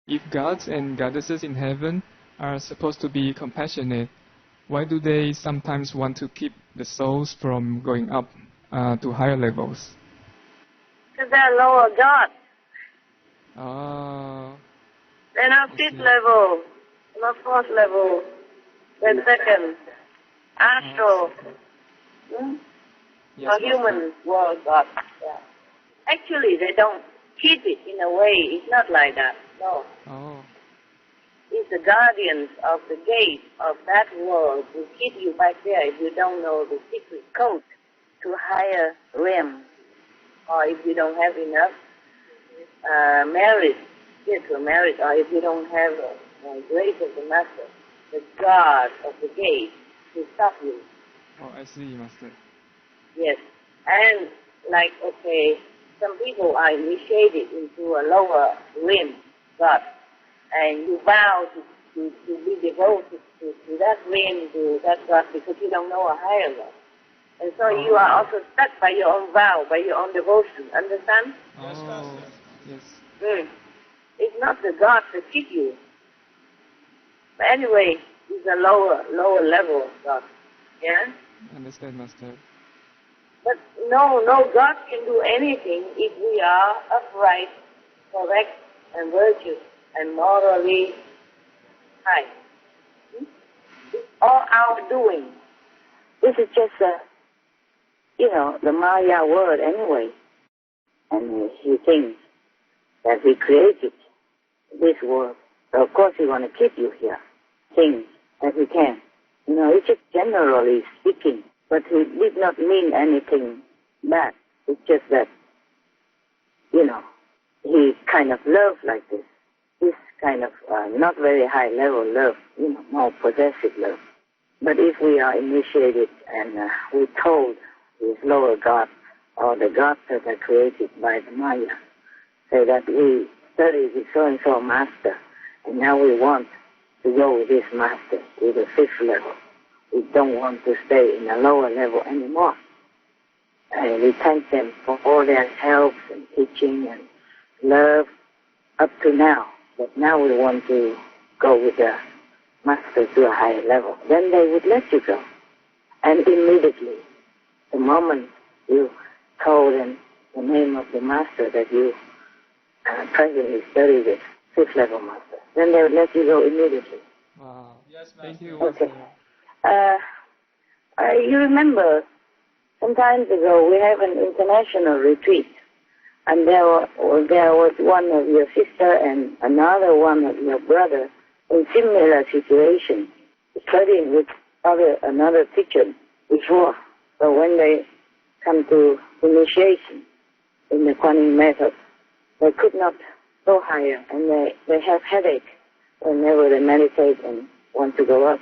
If gods and goddesses in heaven are supposed to be compassionate, why do they sometimes want to keep the souls from going up to higher levels? Because they're lower gods. They're not fifth level, not fourth level, they're second. Astral. Yes, or human world gods. Yeah. Actually, they don't keep it in a way. It's not like that. No. It's the guardians of the gate of that world who keep you back there if you don't know the secret code to higher realms, or if you don't have enough merit, spiritual merit, or if you don't have grace of the Master, the guard of the gate to stop you. I see, Master. Yes. And like, some people are initiated into a lower realm God, and you vow to be devoted to that realm, to that God, because you don't know a higher God. And so you are also stuck by your own vow, by your own devotion. Understand? Yes, Master. Yes. It's not the God that keep you. But anyway, it's a lower level of God. Yeah? Understand, Master. But no God can do anything if we are upright, correct, and virtuous, and morally high. It's all our doing. This is just the Maya word anyway. And he thinks that he created this world. So of course he want to keep you here. Things that he can. It's just generally speaking. But he did not mean anything bad. It's just that, he kind of loves like this. This kind of not very high level love, more possessive love. But if we are initiated and we told these lower gods or the gods that are created by the Maya, say that we study with so-and-so master, and now we want to go with this master to the fifth level. We don't want to stay in a lower level anymore. And we thank them for all their help and teaching and love up to now. But now we want to go with the master to a higher level. Then they would let you go. And immediately, the moment you told them the name of the master that you presently study with, fifth level master, then they would let you go immediately. Wow. Yes, thank you. Okay. You remember, some times ago we have an international retreat, and there was one of your sister and another one of your brother in similar situation, studying with another teacher before. So when they come to initiation in the Kuan Yin method, they could not go higher, and they have headache whenever they meditate and want to go up.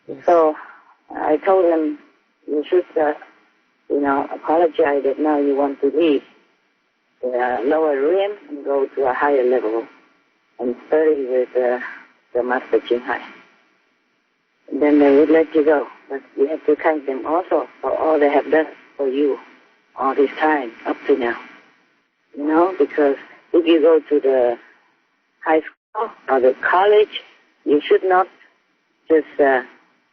Yes. So I told them, you should, apologize that now you want to leave the lower realm and go to a higher level and study with the Master CHINGHAI. And then they would let you go. But you have to thank them also for all they have done for you all this time up to now. Because if you go to the high school or the college, you should not just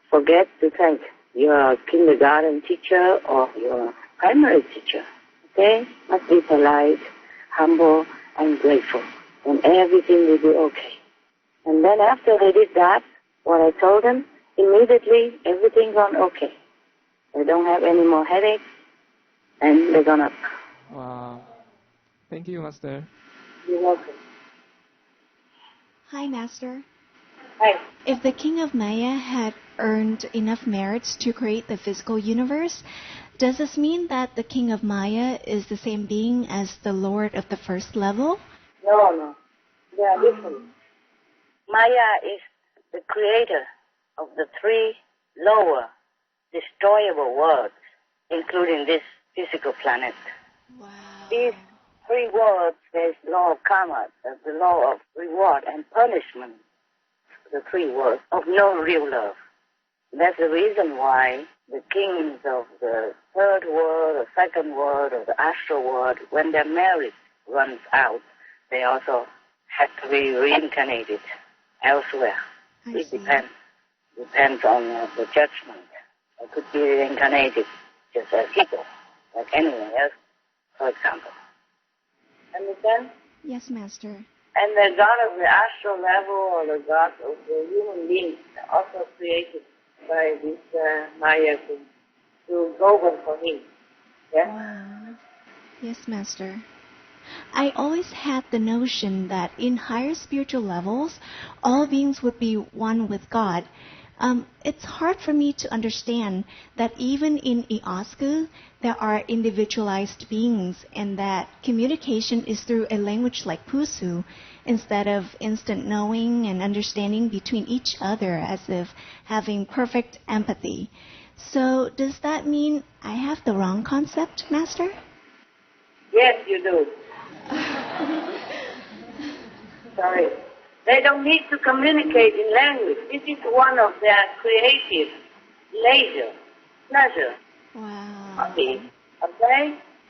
forget to thank your kindergarten teacher or your primary teacher. Okay? Must be polite, humble, and grateful. And everything will be okay. And then after they did that, what I told them, immediately everything gone okay. They don't have any more headaches, and they're gone up. Wow. Thank you, Master. You're welcome. Hi, Master. Hi. If the king of Maya had earned enough merits to create the physical universe, does this mean that the king of Maya is the same being as the Lord of the first level? No. They are different. Maya is the creator of the three lower, destroyable worlds, including this physical planet. Wow. These three worlds, there's law of karma, the law of reward and punishment, the three worlds of no real love. That's the reason why the kings of the third world, the second world, or the astral world, when their merit runs out, they also had to be reincarnated elsewhere. It depends on the judgment. They could be reincarnated just as people, like anyone else, for example. Understand? Yes, Master. And the God of the astral level or the God of the human beings also created by this Maya to govern for him. Yeah? Wow. Yes, Master. I always had the notion that in higher spiritual levels, all beings would be one with God. It's hard for me to understand that even in Iosku, there are individualized beings and that communication is through a language like Pusu instead of instant knowing and understanding between each other as if having perfect empathy. So does that mean I have the wrong concept, Master? Yes, you do. Sorry. They don't need to communicate in language. This is one of their creative pleasure. Wow. Okay?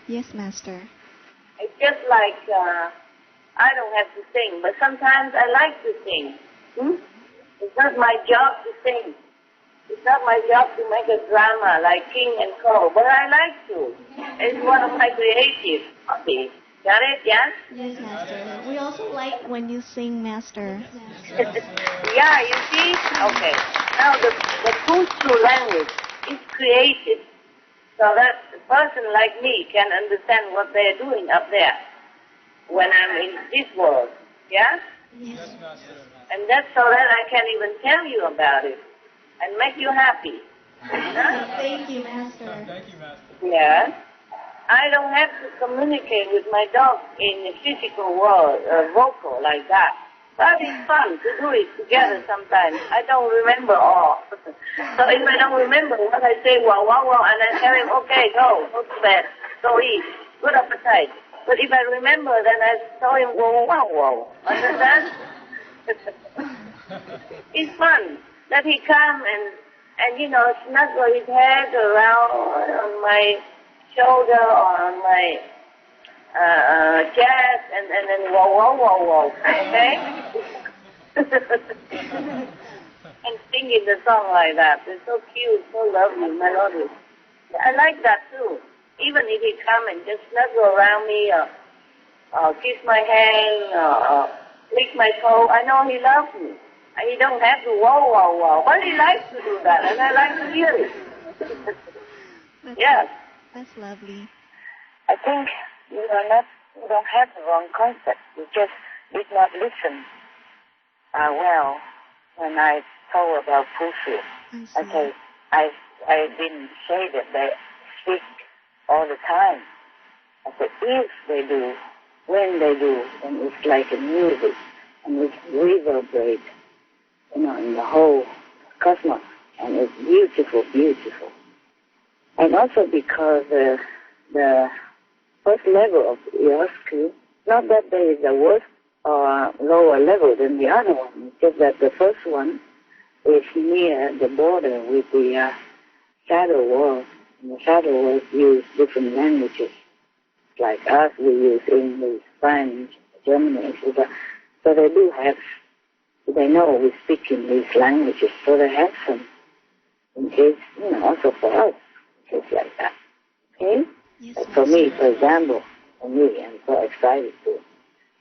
Yes, Master. It's just like, I don't have to sing, but sometimes I like to sing. It's not my job to sing. It's not my job to make a drama like King and Co., but I like to. It's one of my creative hobbies. Got it, yes? Yes, Master. We also like when you sing, Master. Yeah, you see? Okay. Now the Pusu language is created so that a person like me can understand what they're doing up there when I'm in this world. Yeah? Yes, Master. And that's so that I can even tell you about it and make you happy. Huh? Thank you, Master. Thank you, Master. Yeah. I don't have to communicate with my dog in the physical world, vocal like that. But it's fun to do it together sometimes. I don't remember all. So if I don't remember what I say, wow, wow, wow, and I tell him, okay, go to bed, go eat, good appetite. But if I remember, then I tell him, wow, wow, wow. Understand? It's fun that he come and snuggle his head around on my shoulder or on my chest and then whoa, whoa, whoa, whoa, okay? And singing the song like that. It's so cute, so lovely, melodious. I like that too. Even if he come and just snuggle around me or kiss my hand or lick my toe, I know he loves me. And he don't have to whoa, whoa, whoa. But he likes to do that, and I like to hear it. Yes. That's lovely. I think you don't have the wrong concept. You just did not listen well when I told about Pusu. Okay, I didn't say that they speak all the time. I said if they do, when they do, then it's like a music and it reverberates, in the whole cosmos, and it's beautiful, beautiful. And also because the first level of Iosku, not that there is a worse or lower level than the other one, it's just that the first one is near the border with the shadow world. And the shadow world use different languages. Like us, we use English, French, German, etc. So they do have, they know we speak in these languages, so they have some, in case, also for us. Just like that. Okay? Yes, like for me, for example, I'm so excited to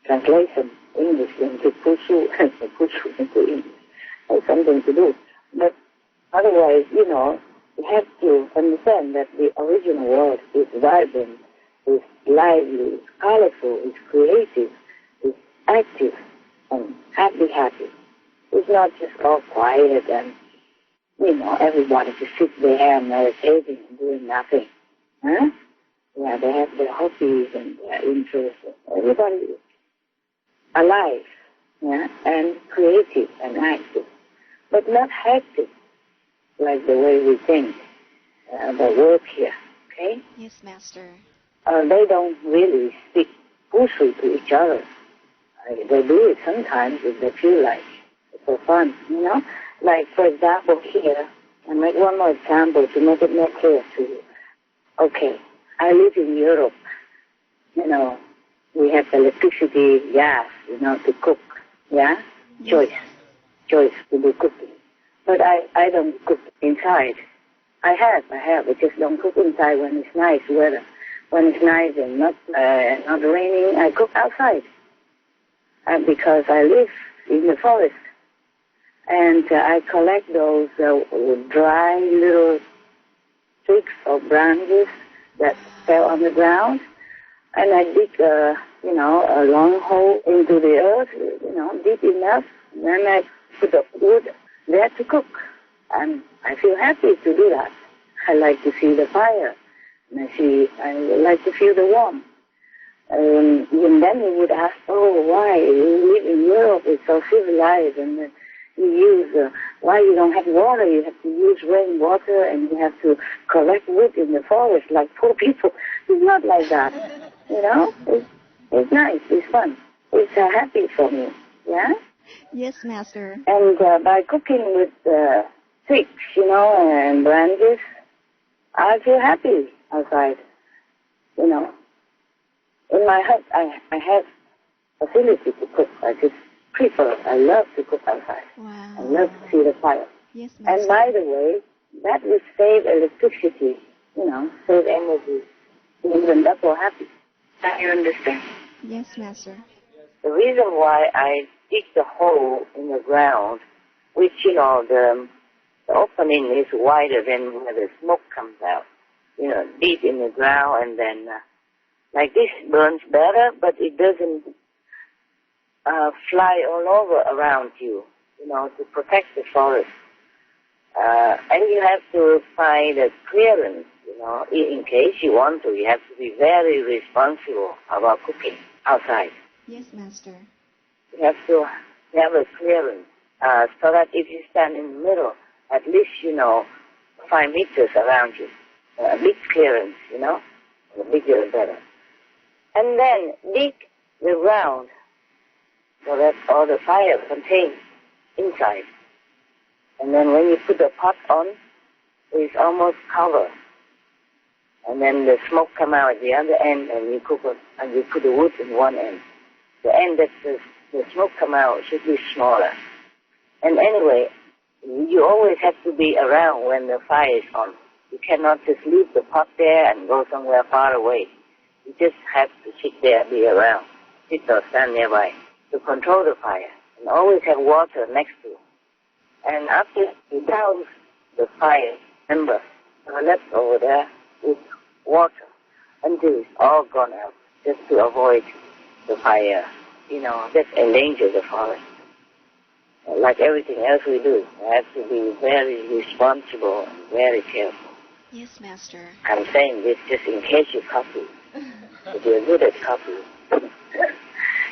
translate some English into Pusu and Pusu into English. Has something to do. But otherwise, you have to understand that the original world is vibrant, is lively, is colorful, is creative, is active, and happy. It's not just all quiet and everybody just sit there meditating and doing nothing. Huh? Yeah, they have their hobbies and their interests. Everybody is alive, yeah, and creative and active, but not hectic like the way we think the work here, okay? Yes, Master. They don't really speak Pusu to each other. They do it sometimes if they feel like it's for fun, Like, for example, here, I make one more example to make it more clear to you. Okay, I live in Europe, We have electricity, gas, to cook. Yeah? Yes. Choice to do cooking. But I don't cook inside. I have. I just don't cook inside when it's nice weather. When it's nice and not raining, I cook outside. Because I live in the forest. And I collect those dry little twigs or branches that fell on the ground. And I dig, a long hole into the earth, deep enough. Then I put the wood there to cook. And I feel happy to do that. I like to see the fire. And I like to feel the warmth. And then you would ask, why? You live in Europe, it's so civilized, and you use, why you don't have water? You have to use rainwater, and you have to collect wood in the forest like poor people. It's not like that, It's nice, it's fun. It's happy for me, yeah? Yes, Master. And by cooking with twigs, and branches, I feel happy outside, In my hut, I have facility to cook. I love to cook outside. Wow. I love to see the fire. Yes, Master. And by the way, that will save electricity, save energy. Even double happy. Do you understand? Yes, Master. The reason why I dig the hole in the ground, which, the opening is wider than where the smoke comes out, deep in the ground, and then like this burns better, but it doesn't fly all over around you, to protect the forest. And you have to find a clearance, in case you want to. You have to be very responsible about cooking outside. Yes, Master. You have to have a clearance, so that if you stand in the middle, at least, 5 meters around you. A big clearance, the bigger the better. And then dig the ground so that all the fire contains inside. And then when you put the pot on, it's almost covered. And then the smoke come out at the other end, and you cook it, and you put the wood in one end. The end that the smoke come out should be smaller. And anyway, you always have to be around when the fire is on. You cannot just leave the pot there and go somewhere far away. You just have to sit there, be around, sit or stand nearby to control the fire. And always have water next to you. And after you douse the fire, remember, left over there with water until it's all gone out, just to avoid the fire, that endangers the forest. Like everything else we do, we have to be very responsible and very careful. Yes, Master. I'm saying this just in case you copy. If you're good at copying.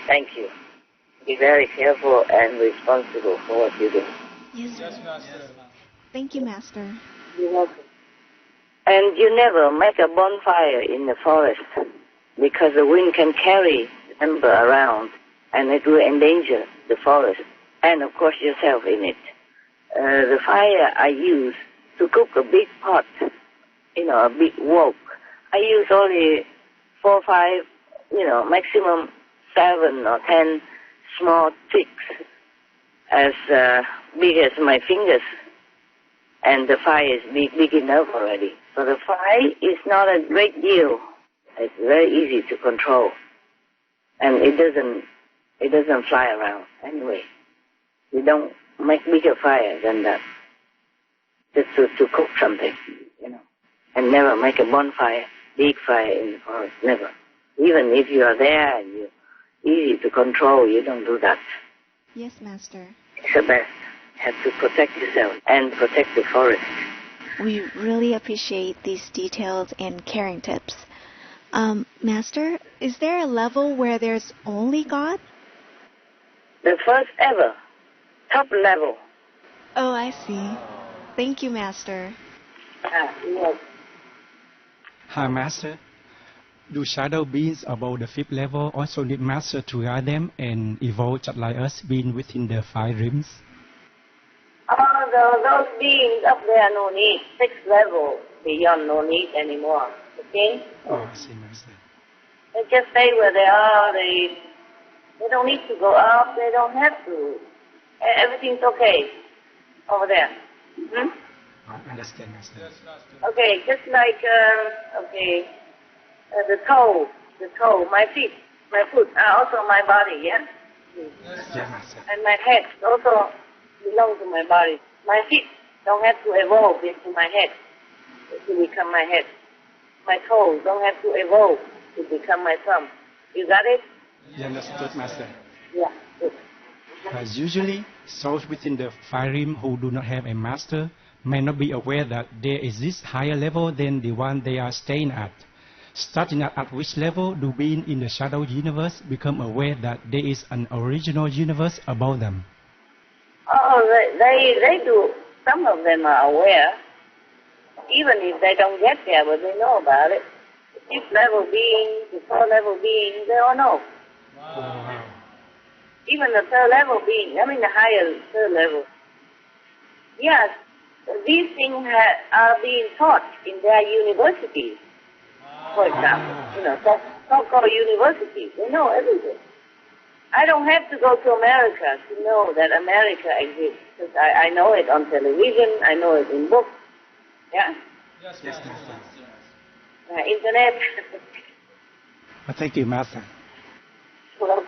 Thank you. Be very careful and responsible for what you do. Yes, Master. Thank you, Master. You're welcome. And you never make a bonfire in the forest because the wind can carry timber around and it will endanger the forest and, of course, yourself in it. The fire I use to cook a big pot, a big wok, I use only 4 or 5, maximum 7 or 10 small twigs as big as my fingers. And the fire is big enough already. So the fire is not a great deal. It's very easy to control. And it doesn't fly around anyway. You don't make bigger fire than that. Just to cook something, And never make a bonfire, big fire in the forest, never. Even if you are there and you're easy to control, you don't do that. Yes, Master. It's the best. You have to protect yourself and protect the forest. We really appreciate these detailed and caring tips. Master, is there a level where there's only God? The first ever, top level. Oh, I see. Thank you, Master. Yes. Hi, Master. Do shadow beings above the 5th level also need Master to guide them and evolve just like us being within the 5 realms? Those beings up there, no need. 6th level, beyond, no need anymore. Okay? Oh, I see, Master. They just stay where they are. They don't need to go up. They don't have to. Everything's okay over there. Hmm? I understand, Master. Okay, just like the toe, my feet, my foot, also my body, yeah? Yes, Master. And my head also belongs to my body. My feet don't have to evolve into my head to become my head. My toes don't have to evolve to become my thumb. You got it? You understood, Master. Yeah, good. Usually, souls within the fire realm who do not have a master may not be aware that there exists higher level than the one they are staying at. Starting at which level do beings in the shadow universe become aware that there is an original universe above them? Oh, they do. Some of them are aware, even if they don't get there, but they know about it. The fifth level beings, the fourth level beings, they all know. Wow. Even the third level being, the higher third level. Yes, these things are being taught in their universities, for example. So-called universities, they know everything. I don't have to go to America to know that America exists, because I know it on television, I know it in books, yeah? Yes, Master. Internet. Well, thank you, Master. Well,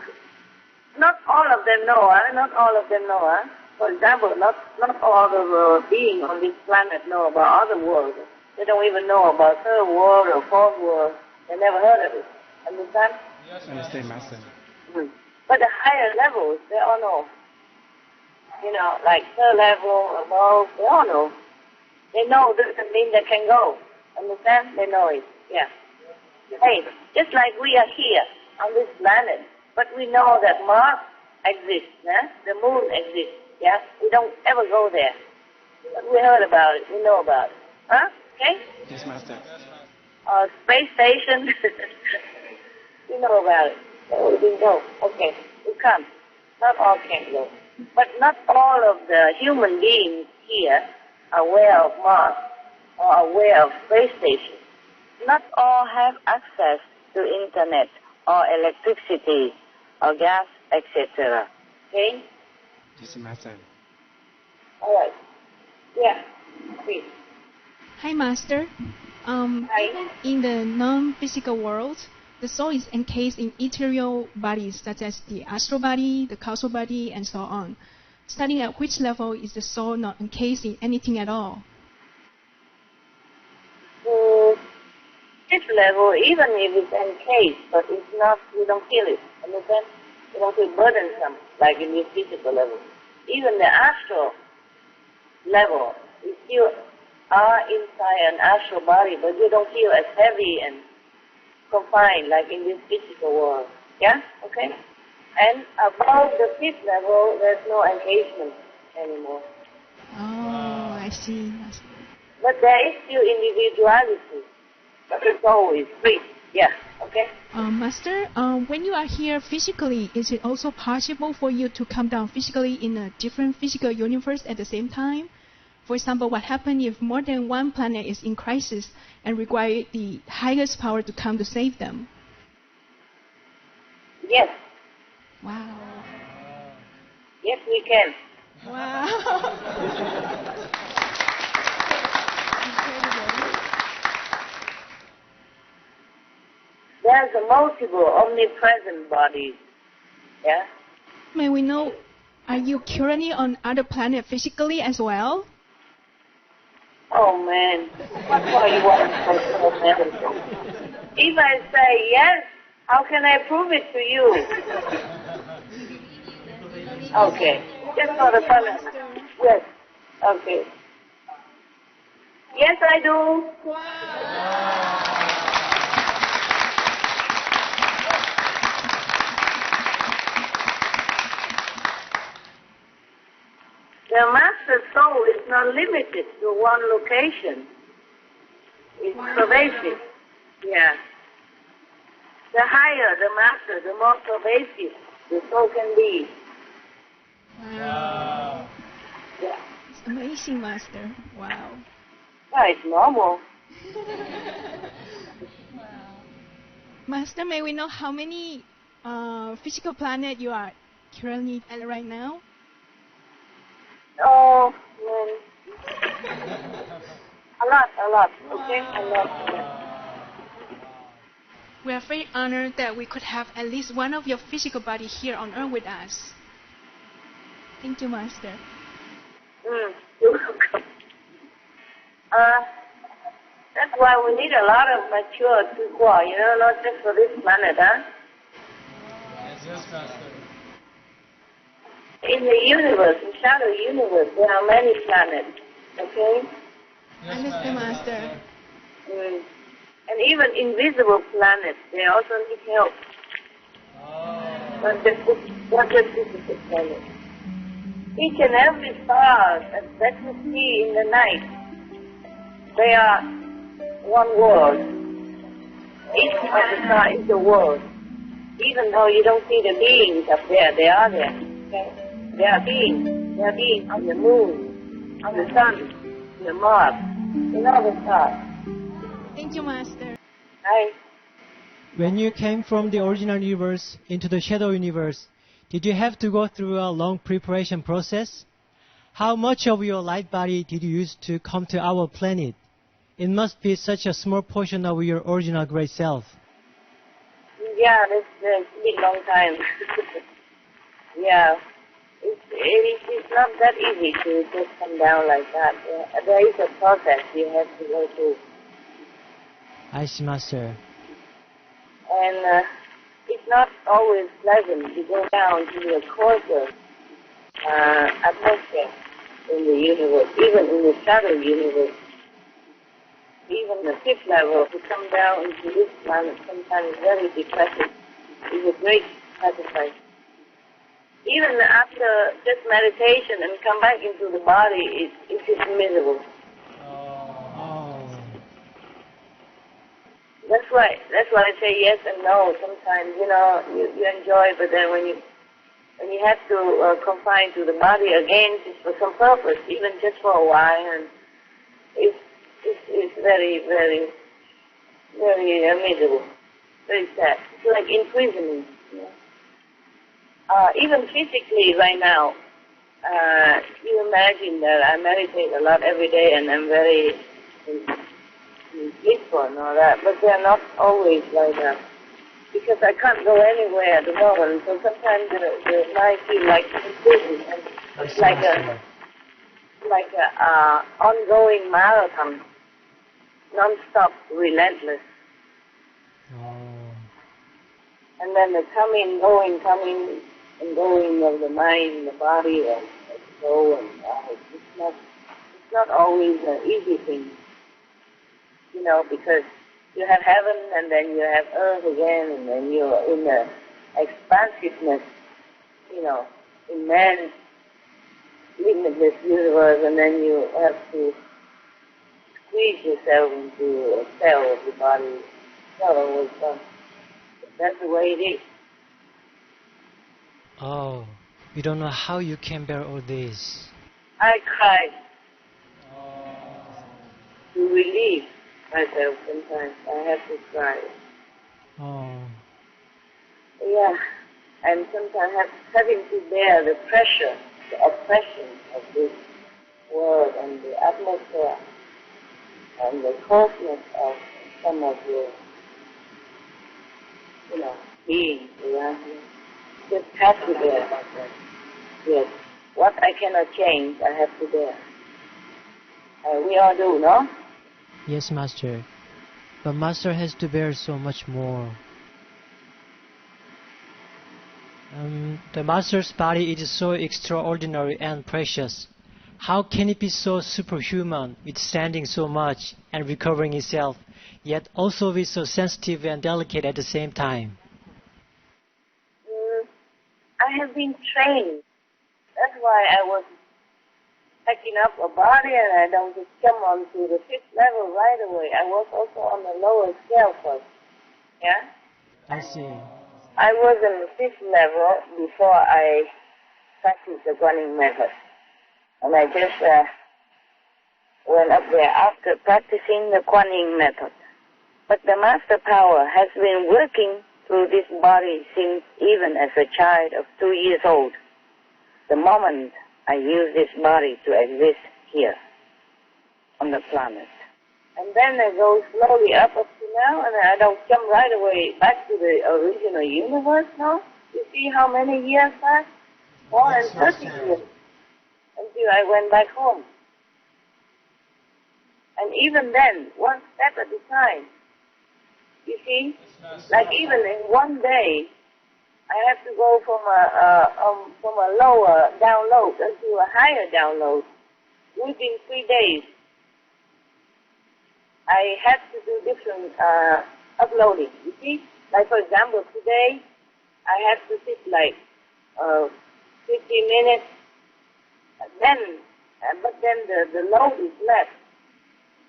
not all of them know, Not all of them know, For example, not all the beings on this planet know about other worlds. They don't even know about third world or fourth world. They never heard of it. Understand? Yes, I understand, Master. But the higher levels, they all know. Like third level, above, they all know. They know doesn't mean they can go. Understand? They know it. Yeah. Hey, just like we are here on this planet, but we know that Mars exists, the moon exists, yeah? We don't ever go there. But we heard about it, we know about it. Huh? Okay? Yes, Master. Space station, we know about it. So we go. Okay, we come. Not all can go. But not all of the human beings here are aware of Mars or aware of space station. Not all have access to internet or electricity or gas, etc. Okay? Yes, Master. All right. Yeah, please. Hi, Master. Hi. Even in the non-physical world, the soul is encased in ethereal bodies such as the astral body, the causal body, and so on. Starting at which level is the soul not encased in anything at all? This level, even if it's encased, but it's not, you don't feel it. Understand? You don't feel burdensome like in this physical level. Even the astral level, you still are inside an astral body, but you don't feel as heavy and confined like in this physical world. Yeah? Okay? And above the fifth level, there's no encasement anymore. Oh, I see. But there is still individuality. But the soul is free. Yeah. Okay? Master, when you are here physically, is it also possible for you to come down physically in a different physical universe at the same time? For example, what happens if more than one planet is in crisis and require the highest power to come to save them? Yes. Wow. Yes, we can. Wow. There's a multiple omnipresent bodies. Yeah? May we know, are you currently on other planet physically as well? Oh, man. What more you want to say? If I say yes, how can I prove it to you? Okay. Just for the fun of it. Yes. Okay. Yes, I do. The master soul is not limited to one location. It's pervasive. Yeah. The higher the master, the more pervasive the soul can be. Wow. Yeah. It's amazing, Master. Wow. Yeah, it's normal. Master, may we know how many physical planet you are currently at right now? Oh, a lot, okay? A lot. We are very honored that we could have at least one of your physical body here on Earth with us. Thank you, Master. You're welcome. That's why we need a lot of mature Tsuhua, not just for this planet, huh? Yes, Master. In the universe, in shadow universe, there are many planets, okay? Yes, Understand, Master. And even invisible planets, they also need help. Not just physical planets. Each and every star that you see in the night, they are one world. Each of the stars is a world. Even though you don't see the beings up there, they are there. Okay? They are beings. They are beings on the moon, on the sun, on the Mars, in all the stars. Thank you, Master. Hi. When you came from the original universe into the shadow universe, did you have to go through a long preparation process? How much of your light body did you use to come to our planet? It must be such a small portion of your original great self. Yeah, it's been a long time. Yeah. It's not that easy to just come down like that. There is a process you have to go through. I see, Master. And it's not always pleasant to go down to the coarser atmosphere in the universe, even in the shadow universe. Even the fifth level, to come down into this planet sometimes very depressing. It's a great sacrifice. Even after just meditation and come back into the body, it is miserable. That's why I say yes and no. Sometimes, you enjoy, but then when you have to confine to the body again, just for some purpose, even just for a while, and it's very, very, very miserable, very sad. It's like imprisoning. Even physically, right now, you imagine that I meditate a lot every day, and I'm very peaceful and all that, but they're not always like that, because I can't go anywhere at the moment. So sometimes the mind feels like prison, and it's like a ongoing marathon, non-stop, relentless. And then the coming and going of the mind, the body, and the soul, and it's not always an easy thing. Because you have heaven, and then you have earth again, and then you're in the expansiveness, immense, limitless universe, and then you have to squeeze yourself into a cell of the body. It's not always fun. But that's the way it is. Oh, you don't know how you can bear all this. I cried to relieve myself sometimes. I have to cry. Oh. Yeah, and sometimes having to bear the pressure, the oppression of this world and the atmosphere and the coarseness of some of your, beings around you. Just have to bear. Yes. What I cannot change, I have to bear. We all do, no? Yes, Master. But Master has to bear so much more. The Master's body is so extraordinary and precious. How can it be so superhuman, withstanding so much and recovering itself, yet also be so sensitive and delicate at the same time? I have been trained. That's why I was packing up a body, and I don't just come onto the fifth level right away. I was also on the lower scale first. Yeah? I see. I was on the fifth level before I practiced the Guanyin method. And I just went up there after practicing the Guanyin method. But the master power has been working through this body since even as a child of 2 years old, the moment I use this body to exist here on the planet. And then I go slowly up to now, and I don't jump right away back to the original universe now. You see how many years passed? More than 30 years until I went back home. And even then, one step at a time. You see, like even in one day, I have to go from a lower download into a higher download within 3 days. I had to do different uploading. You see, like for example, today I have to sit like 50 minutes. But then the load is less.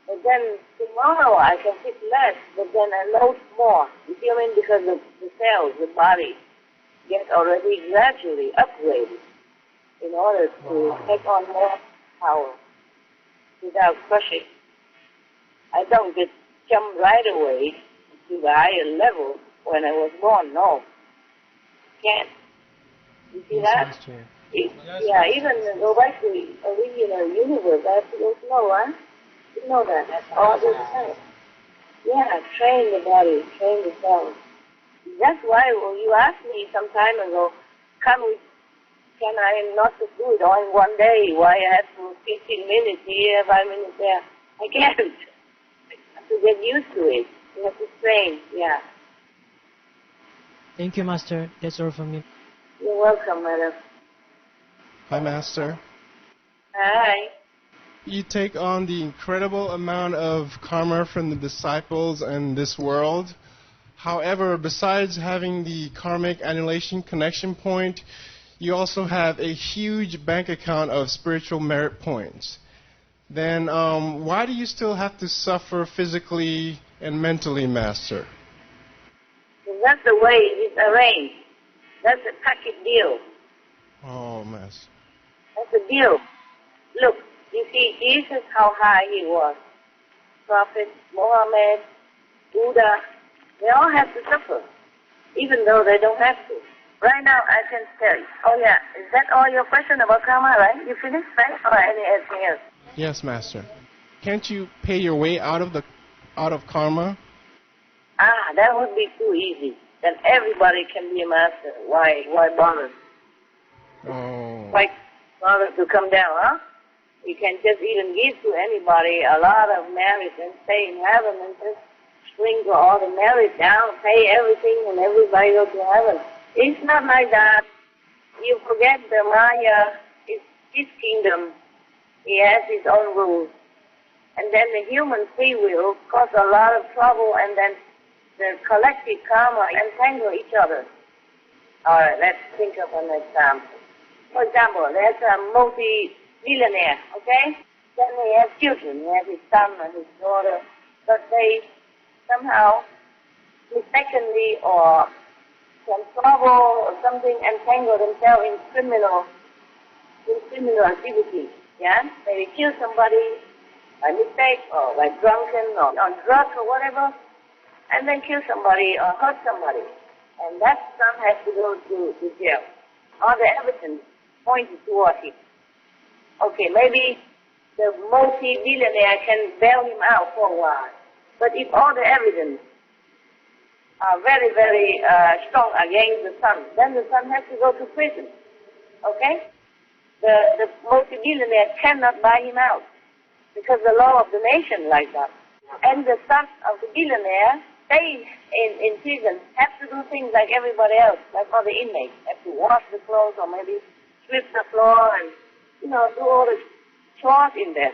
But then tomorrow I can sit less, but then I load more. You see what I mean? Because the cells, the body, get already gradually upgraded in order to take on more power without crushing. I don't just jump right away to the higher level when I was born. No, can't. You see that? Yeah, even go back to the original universe, I have to go slow, huh? You know that all the time. Yeah, train the body, train the cells. That's why when you asked me some time ago, can I not just do it all in one day? Why I have to 15 minutes here, 5 minutes there? I can't. I have to get used to it. You have to train, yeah. Thank you, Master. That's all from me. You're welcome, madam. Hi, Master. Hi. You take on the incredible amount of karma from the disciples and this world. However, besides having the karmic annihilation connection point, you also have a huge bank account of spiritual merit points. Then why do you still have to suffer physically and mentally, Master? That's the way it's arranged. That's a package deal. Oh, Master. That's a deal. Look, you see, Jesus, how high he was. Prophet, Muhammad, Buddha, they all have to suffer, even though they don't have to. Right now, I can tell you. Oh, yeah. Is that all your question about karma, right? You finished, right? Or anything else? Yes, Master. Can't you pay your way out of karma? That would be too easy. Then everybody can be a master. Why bother? Oh. Why bother to come down, huh? You can just even give to anybody a lot of merit and stay in heaven and just sprinkle all the merit down, pay everything, and everybody go to heaven. It's not like that. You forget the Maya is his kingdom. He has his own rules. And then the human free will cause a lot of trouble, and then the collective karma entangle each other. All right, let's think of an example. For example, there's a multi-billionaire, okay? Then he has children. He has his son and his daughter. But they somehow, mistakenly or some trouble or something, entangle themselves in criminal activity. Yeah? Maybe kill somebody by mistake or by drunken or on drugs or whatever, and then kill somebody or hurt somebody. And that son has to go to jail. All the evidence pointed toward him. Okay, maybe the multi-billionaire can bail him out for a while. But if all the evidence are very, very strong against the son, then the son has to go to prison. Okay? The multi-billionaire cannot buy him out because the law of the nation like that. And the son of the billionaire stays in prison, have to do things like everybody else, like other inmates, have to wash the clothes or maybe sweep the floor and, do all the chores in there.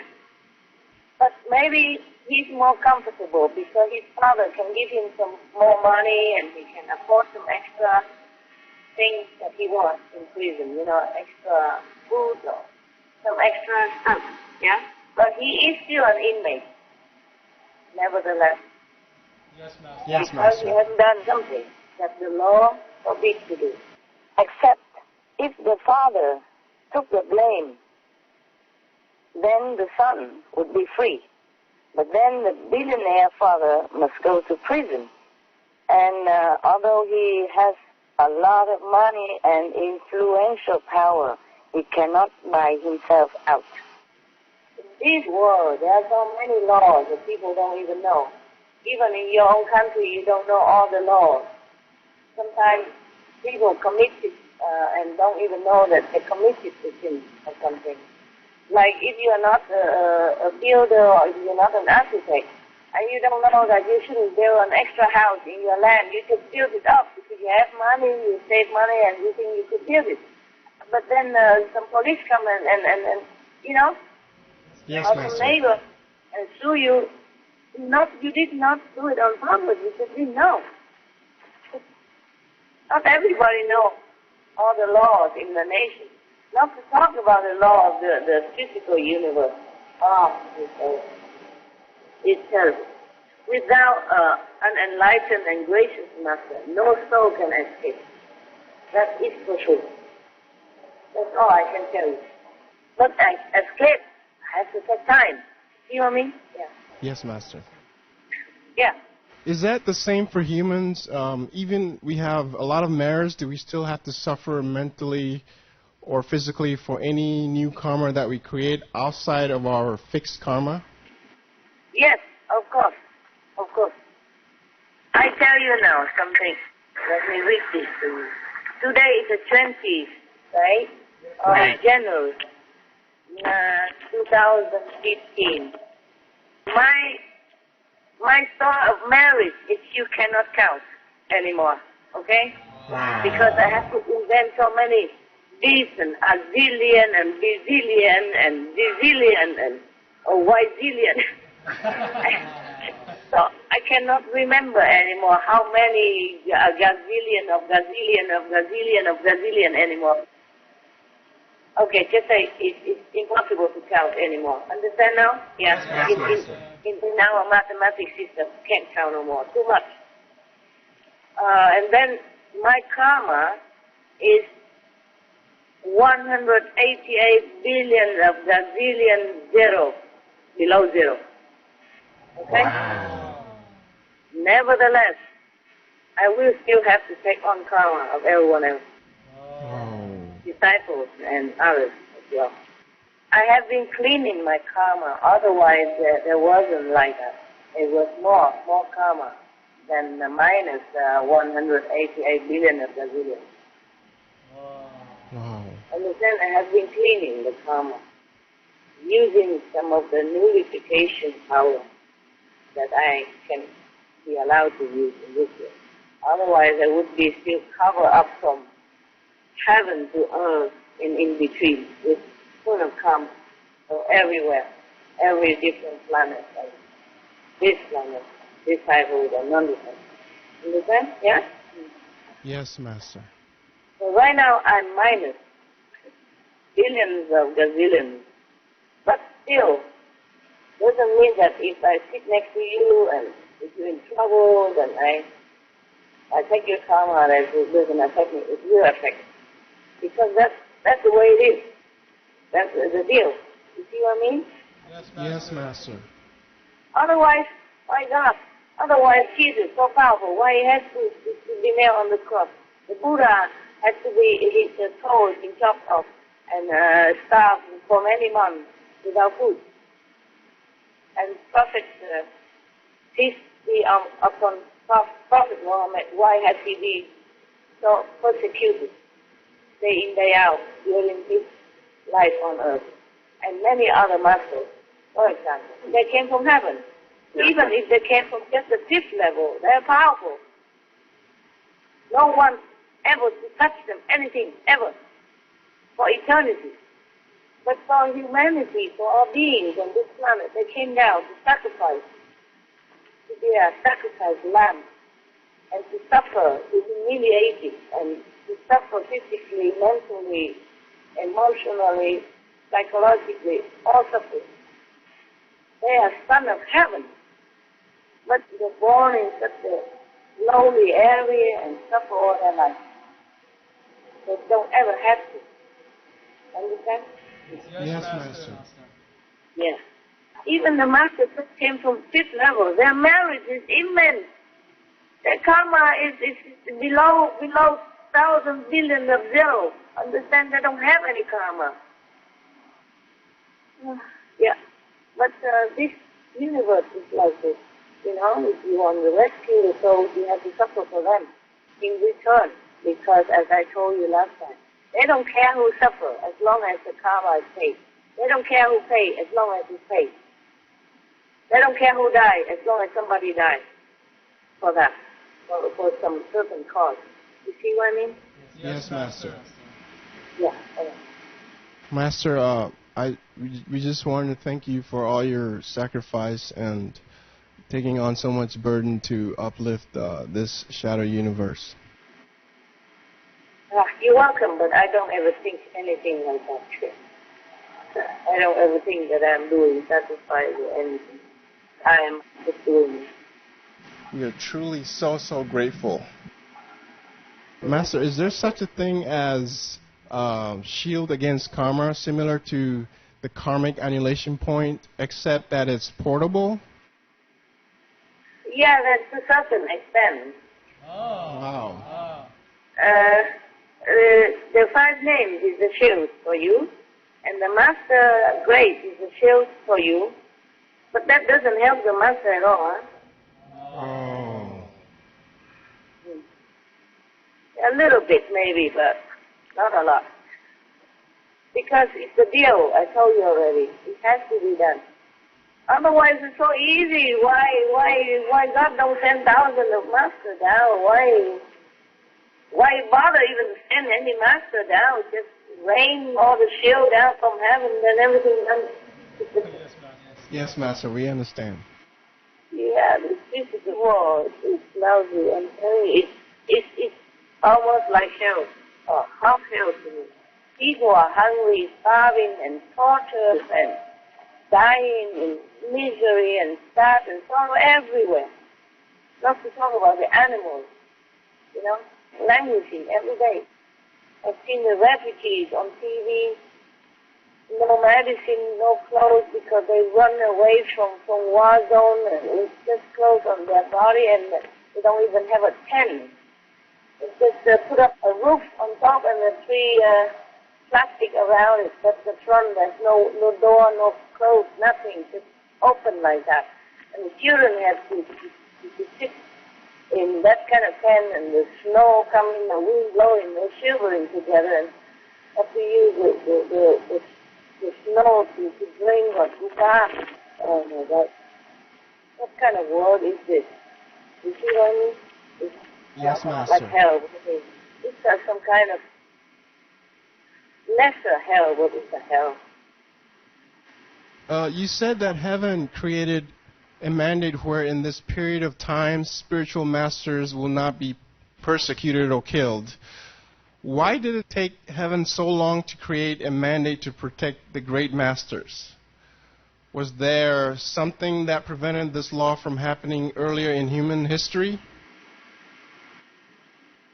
But maybe he's more comfortable because his father can give him some more money and he can afford some extra things that he wants in prison, extra food or some extra stuff, yeah? But he is still an inmate, nevertheless. Yes, Master. Because he has done something that the law forbids to do. Except if the father took the blame, then the son would be free. But then the billionaire father must go to prison. And although he has a lot of money and influential power, he cannot buy himself out. In this world, there are so many laws that people don't even know. Even in your own country, you don't know all the laws. Sometimes people commit it and don't even know that they committed the sin or something. Like if you are not a builder or if you're not an architect, and you don't know that you shouldn't build an extra house in your land, you just build it up because you have money, you save money, and you think you could build it. But then some police come and you know, Yes, or some Master. neighbor and sue you. You did not do it on purpose. You just didn't know. Not everybody knows all the laws in the nation. Not to talk about the law of the physical universe. It's terrible. Without an enlightened and gracious master, no soul can escape. That is for sure. That's all I can tell you. But escape has to take time. See what I mean? Yeah. Yes, Master. Yeah. Is that the same for humans? Even we have a lot of marriage, do we still have to suffer mentally or physically for any new karma that we create outside of our fixed karma? Yes, of course. Of course. I tell you now something. Let me read this to you. Today is the 20th, right? Of January, 2015. My story of marriage, you cannot count anymore, okay? Wow. Because I have to invent so many this and azillion and bazillion and zillion and zillion. So I cannot remember anymore how many gazillion of gazillion of gazillion of gazillion anymore. Okay, just say it's impossible to count anymore. Understand now? Yes. In our mathematics system, can't count no more. Too much. And then my karma is 188 billion of gazillion zero, below zero. Okay? Wow. Nevertheless, I will still have to take on karma of everyone else. Disciples and others as well. I have been cleaning my karma, otherwise there wasn't like that. It was more karma than the minus 188 billion of gazillion. Wow. Understand? I have been cleaning the karma, using some of the nullification power that I can be allowed to use in this way. Otherwise, I would be still covered up from heaven to earth in between with full of karma. So everywhere, every different planet, like this planet, disabled or non-disabled. Understand? Yeah? Yes, Master. So right now I'm minus billions of gazillions. But still, doesn't mean that if I sit next to you and if you're in trouble, then I take your karma and it doesn't affect me. It will affect me. Because that's the way it is. That's the deal. You see what I mean? Yes, Master. Otherwise, why God? Otherwise, Jesus, so powerful. Why he has to be nailed on the cross? The Buddha has to be, his toes been chopped off and starved for many months without food. And Prophet, peace be upon Prophet Muhammad, why has he been so persecuted day in, day out during his life on earth? And many other masters, for example, they came from heaven. Even if they came from just the fifth level, they're powerful. No one ever to touch them, anything, ever, for eternity. But for humanity, for all beings on this planet, they came down to sacrifice, to be a sacrifice lamb, and to suffer, to be humiliated, and to suffer physically, mentally, emotionally, psychologically, all suffering. They are son of heaven, but they're born in such a lowly area and suffer all their life. They don't ever have to. Understand? Yes, Master. Yes. Even the masters came from fifth level. Their marriage is immense. Their karma is below 1,000 billion of zero. Understand? They don't have any karma. Yeah. But this universe is like this. You know, if you want to rescue the souls, you have to suffer for them in return. Because, as I told you last time, they don't care who suffers as long as the karma is paid. They don't care who pays as long as it's paid. They don't care who dies as long as somebody dies for that, for some certain cause. You see what I mean? Yes, Master. Yeah. Master, we just wanted to thank you for all your sacrifice and taking on so much burden to uplift this shadow universe. You're welcome, but I don't ever think anything like that. I don't ever think that I'm doing sacrifice or anything. I am just doing it. We are truly so grateful. Master, is there such a thing as shield against karma, similar to the karmic annihilation point, except that it's portable? Yeah, that's to a certain extent. Wow. The 5 names is the shield for you, and the Master Grace is the shield for you, but that doesn't help the Master at all. Huh? Oh. A little bit maybe, but not a lot. Because it's the deal, I told you already. It has to be done. Otherwise it's so easy. Why God don't send thousands of Masters down? Why bother even send any Master down? Just rain all the shield down from heaven, then everything done. Yes, Master, we understand. Yeah, this physical world is lousy. I'm telling you, it's almost like hell, or half hell to me. People are hungry, starving, and tortured, and dying in misery and sad and sorrow everywhere. Not to talk about the animals, you know, languishing every day. I've seen the refugees on TV, no medicine, no clothes, because they run away from war zone, and it's just clothes on their body, and they don't even have a tent. It's just put up a roof on top and the 3 plastic around it. That's the front. There's no door, no clothes, nothing. Just open like that. And the children have to sit in that kind of tent, and the snow coming, the wind blowing, they're shivering together, and have to use the snow to drink or to bath. Oh my God. What kind of world is this? You see what I mean? It's Yes, Master. like hell. It's some kind of lesser hell. What is the hell? You said that heaven created a mandate where in this period of time spiritual masters will not be persecuted or killed. Why did it take heaven so long to create a mandate to protect the great masters? Was there something that prevented this law from happening earlier in human history?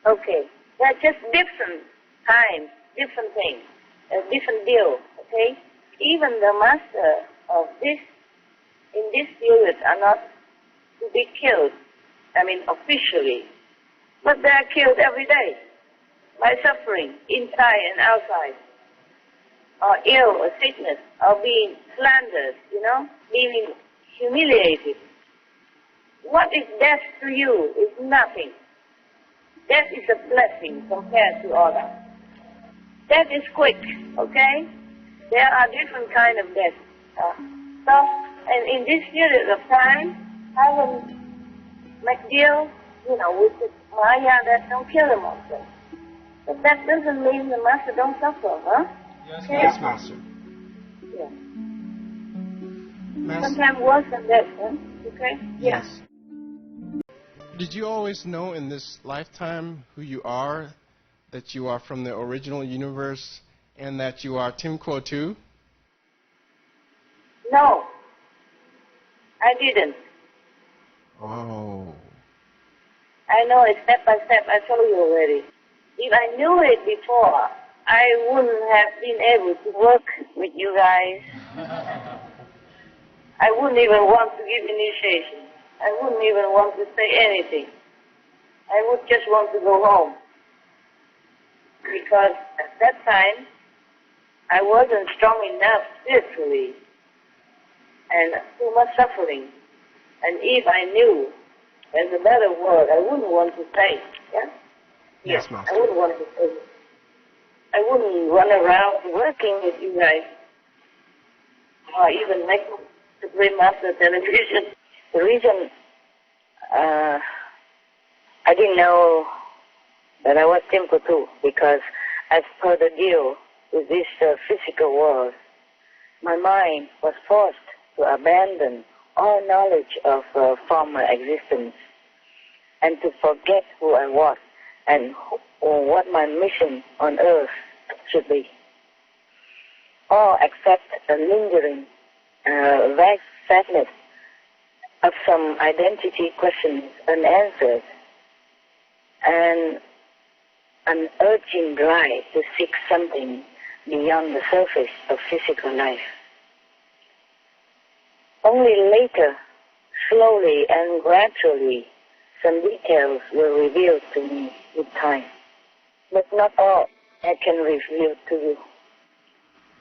Okay. They're just different times, different things, a different deal, okay? Even the master of this, in this period, are not to be killed, I mean officially, but they are killed every day by suffering inside and outside, or ill or sickness, or being slandered, you know, being humiliated. What is death to you is nothing. Death is a blessing compared to all that. Death is quick, okay? There are different kind of death. And in this period of time, heaven make deal, you know, with the Maya that don't kill the monster. But that doesn't mean the master don't suffer, huh? Yes, okay? yes, Master. Yeah. Master. Sometimes worse than that, huh? Okay? Yes. Did you always know in this lifetime who you are, that you are from the original universe, and that you are Tim Kuo too? No, I didn't. Oh. I know it step by step. I told you already. If I knew it before, I wouldn't have been able to work with you guys. I wouldn't even want to give initiation. I wouldn't even want to say anything. I would just want to go home. Because at that time, I wasn't strong enough spiritually, and too much suffering. And if I knew there's a better word, I wouldn't want to say. Yeah? Yes, Master. I wouldn't want to say. I wouldn't run around working with you guys, or even make Supreme Master television. The reason I didn't know that I was simple too, because as per the deal with this physical world, my mind was forced to abandon all knowledge of former existence and to forget who I was and what my mission on earth should be. All except a lingering, vague sadness of some identity questions unanswered and an urging drive to seek something beyond the surface of physical life. Only later, slowly and gradually, some details were revealed to me with time. But not all I can reveal to you.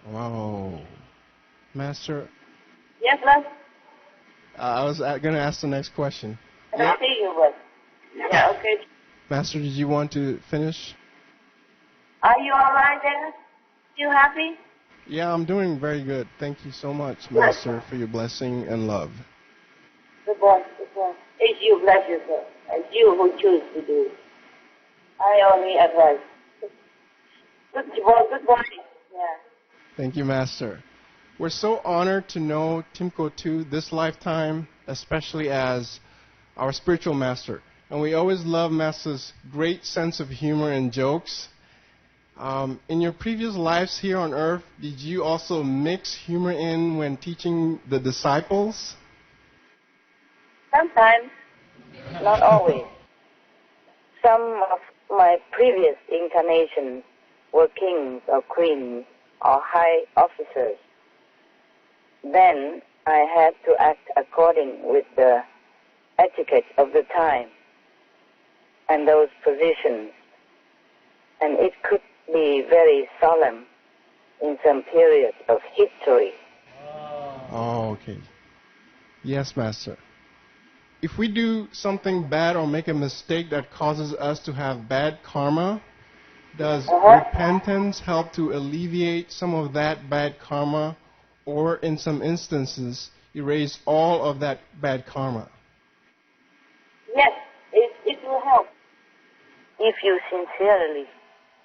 Wow. Master, Yes, ma'am? I was going to ask the next question. I don't see you, but... Yeah, okay. Master, did you want to finish? Are you all right, Dennis? You happy? Yeah, I'm doing very good. Thank you so much, Master, for your blessing and love. Good boy, good boy. It's you, bless yourself. It's you who choose to do it. I only advise. Good boy. Yeah. Thank you, Master. We're so honored to know Timko Tu this lifetime, especially as our spiritual master. And we always love Master's great sense of humor and jokes. In your previous lives here on earth, did you also mix humor in when teaching the disciples? Sometimes, not always. Some of my previous incarnations were kings or queens or high officers. Then I had to act according with the etiquette of the time and those positions. And it could be very solemn in some period of history. Oh, okay. Yes, Master. If we do something bad or make a mistake that causes us to have bad karma, does repentance help to alleviate some of that bad karma, or in some instances, erase all of that bad karma? Yes, it will help. If you sincerely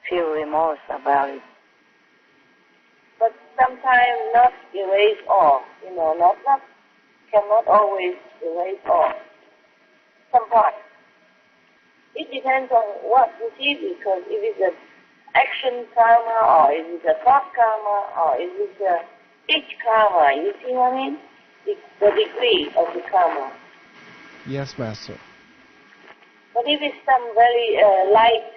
feel remorse about it. But sometimes not erase all, cannot always erase all. Some parts. It depends on what you see, because if it's an action karma, or if it's a thought karma, or if it's a speech karma, you see what I mean? The degree of the karma. Yes, Master. But if it's some very light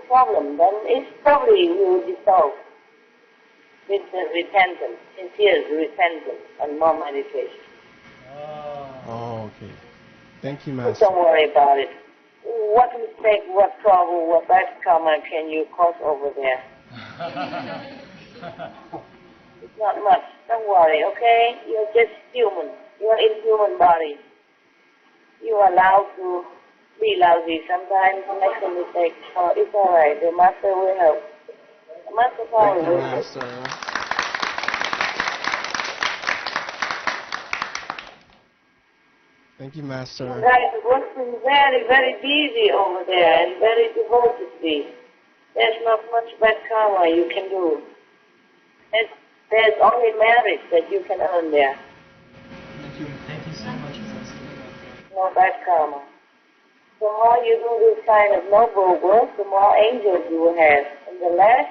problem, then it probably will dissolve with the repentance, sincere repentance, and more meditation. Oh, okay. Thank you, But Master. don't worry about it. What mistake, what trouble, what bad karma can you cause over there? It's not much. Don't worry, okay? You're just human. You're in human body. You are allowed to be lousy sometimes, make a mistake. Oh, it's all right. The Master will help. The Master probably Thank you, will help. Master. Thank you, Master. You guys are working very, very busy over there and very devotedly. There's not much bad karma you can do. There's only merit that you can earn there. Thank you so much, Master. No bad karma. The more you do this kind of noble work, the more angels you will have. And the less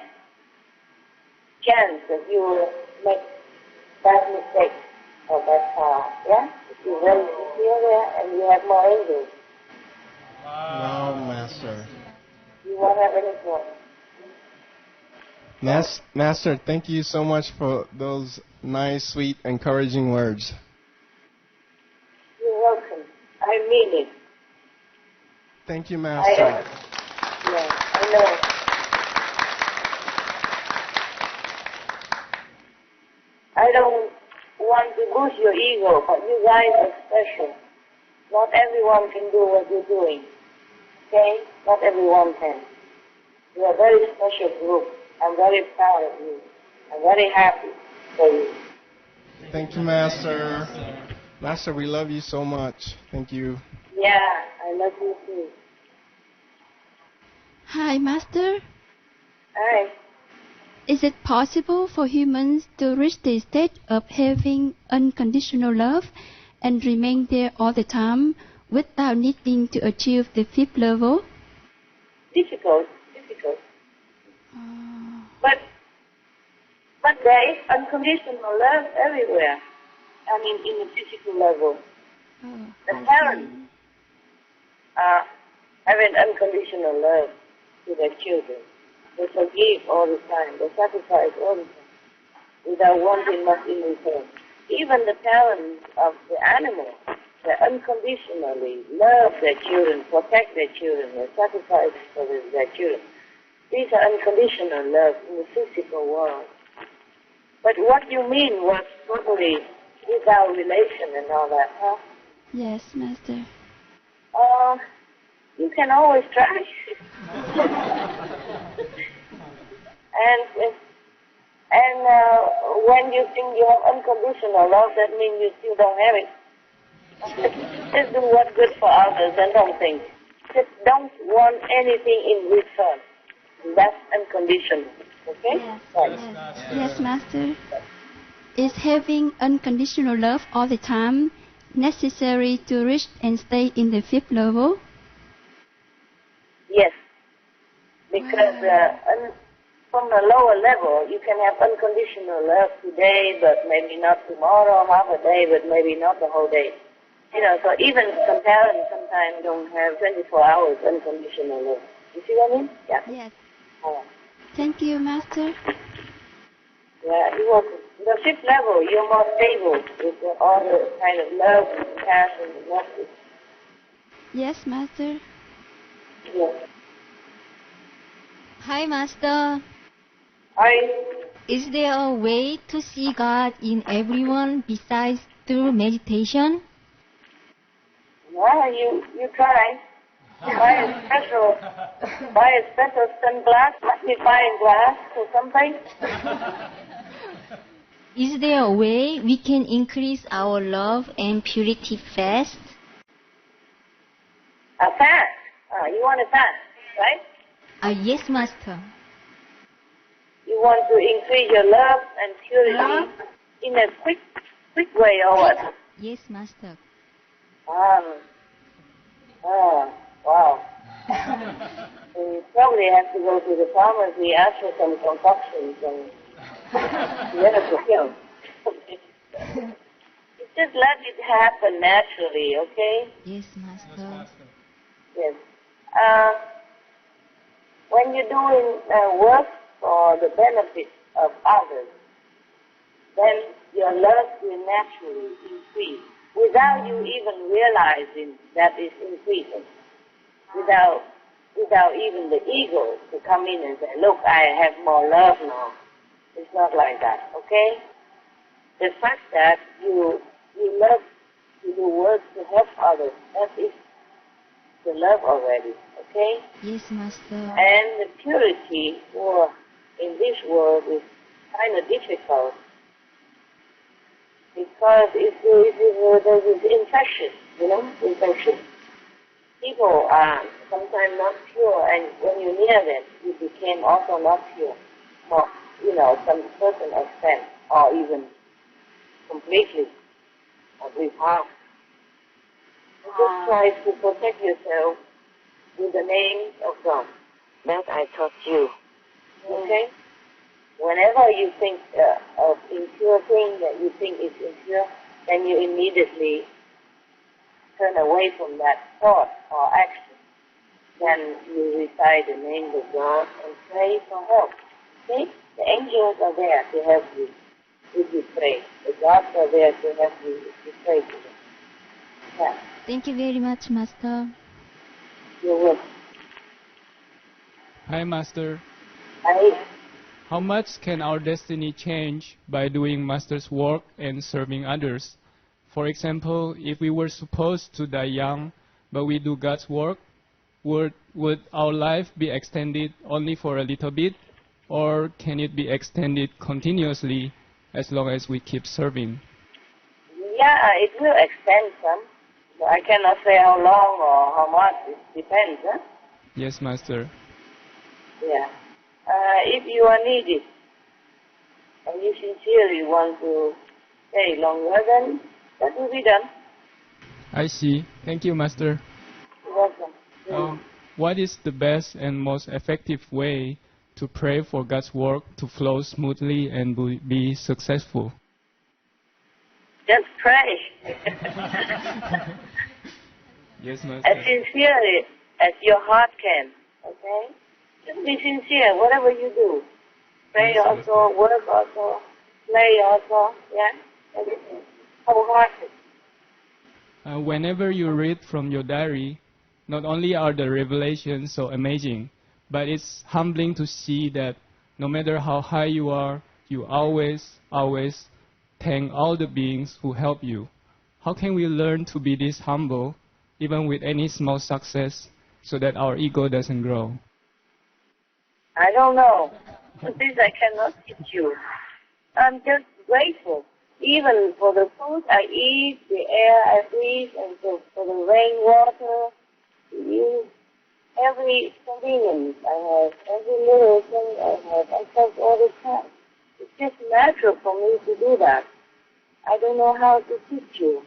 chance that you will make bad mistakes or bad karma. Yeah? If you're very sincere there and you have more angels, Wow, Master. you won't have any problem. Master, thank you so much for those nice, sweet, encouraging words. You're welcome. I mean it. Thank you, Master. I know. I don't want to boost your ego, but you guys are special. Not everyone can do what you're doing. Okay? Not everyone can. You are a very special group. I'm very proud of you. I'm very happy for you. Thank you, Master. Master, we love you so much. Thank you. Yeah, I love you too. Hi, Master. Hi. Is it possible for humans to reach the state of having unconditional love and remain there all the time without needing to achieve the fifth level? Difficult. But there is unconditional love everywhere. I mean, in the physical level. The parents are having unconditional love to their children. They forgive all the time. They sacrifice all the time without wanting much in return. Even the parents of the animals, they unconditionally love their children, protect their children, they sacrifice for their children. These are unconditional love in the physical world. But what you mean was totally without relation and all that, huh? Yes, Master. You can always try. And when you think you have unconditional love, that means you still don't have it. Just do what's good for others and don't think. Just don't want anything in return. That's unconditional. Okay? Yes, Master. Is having unconditional love all the time necessary to reach and stay in the fifth level? Yes. Because from the lower level, you can have unconditional love today, but maybe not tomorrow, half a day, but maybe not the whole day. You know, so even some parents sometimes don't have 24 hours unconditional love. You see what I mean? Yeah. Yes. Thank you, Master. Yeah, you're welcome. The fifth level, you're more stable with all the kind of love, passion, and mercy. Yes, Master. Yes. Hi, Master. Hi. Is there a way to see God in everyone besides through meditation? Yeah, you try. Buy a special sunglass, magnifying glass or something. Is there a way we can increase our love and purity fast? A fast? You want a fast, right? Yes, Master. You want to increase your love and purity in a quick way or what? Yes, Master. Wow. You probably have to go to the pharmacy, ask for some concoctions and let it go. Just let it happen naturally, okay? Yes, Master. Yes. When you're doing work for the benefit of others, then your love will naturally increase without you even realizing that it's increasing. Without even the ego to come in and say, look, I have more love now. It's not like that, okay? The fact that you love to do work to help others, that is the love already, okay? Yes, Master. And the purity in this world is kind of difficult because it's infectious, infectious. People are sometimes not pure, and when you're near them, you became also not pure. More, some certain extent, or even completely, at least half. And just try to protect yourself with the name of God that I taught you. Okay? Whenever you think of impure thing that you think is impure, then you immediately turn away from that thought or action. Then you recite the name of God and pray for help. Okay? The angels are there to help you. if you pray. The gods are there to help you if you pray to them. Yeah. Thank you very much, Master. You're welcome. Hi, Master. I How much can our destiny change by doing Master's work and serving others? For example, if we were supposed to die young, but we do God's work, would our life be extended only for a little bit, or can it be extended continuously as long as we keep serving? Yeah, it will extend some. But I cannot say how long or how much. It depends, huh? Yes, Master. Yeah. If you are needed and you sincerely want to stay longer, then that will be done. I see. Thank you, Master. You're welcome. What is the best and most effective way to pray for God's work to flow smoothly and be successful? Just pray. Yes, As Master. sincerely as your heart can, okay? Just be sincere, whatever you do. Pray Yes, also, work also, play also, yeah? Everything. Wholehearted. Whenever you read from your diary, not only are the revelations so amazing, but it's humbling to see that no matter how high you are, you always thank all the beings who help you. How can we learn to be this humble, even with any small success, so that our ego doesn't grow? I don't know. This I cannot teach you. I'm just grateful. Even for the food I eat, the air I breathe, and for the rainwater to use, every convenience I have, every little thing I have, I thank all the time. It's just natural for me to do that. I don't know how to teach you.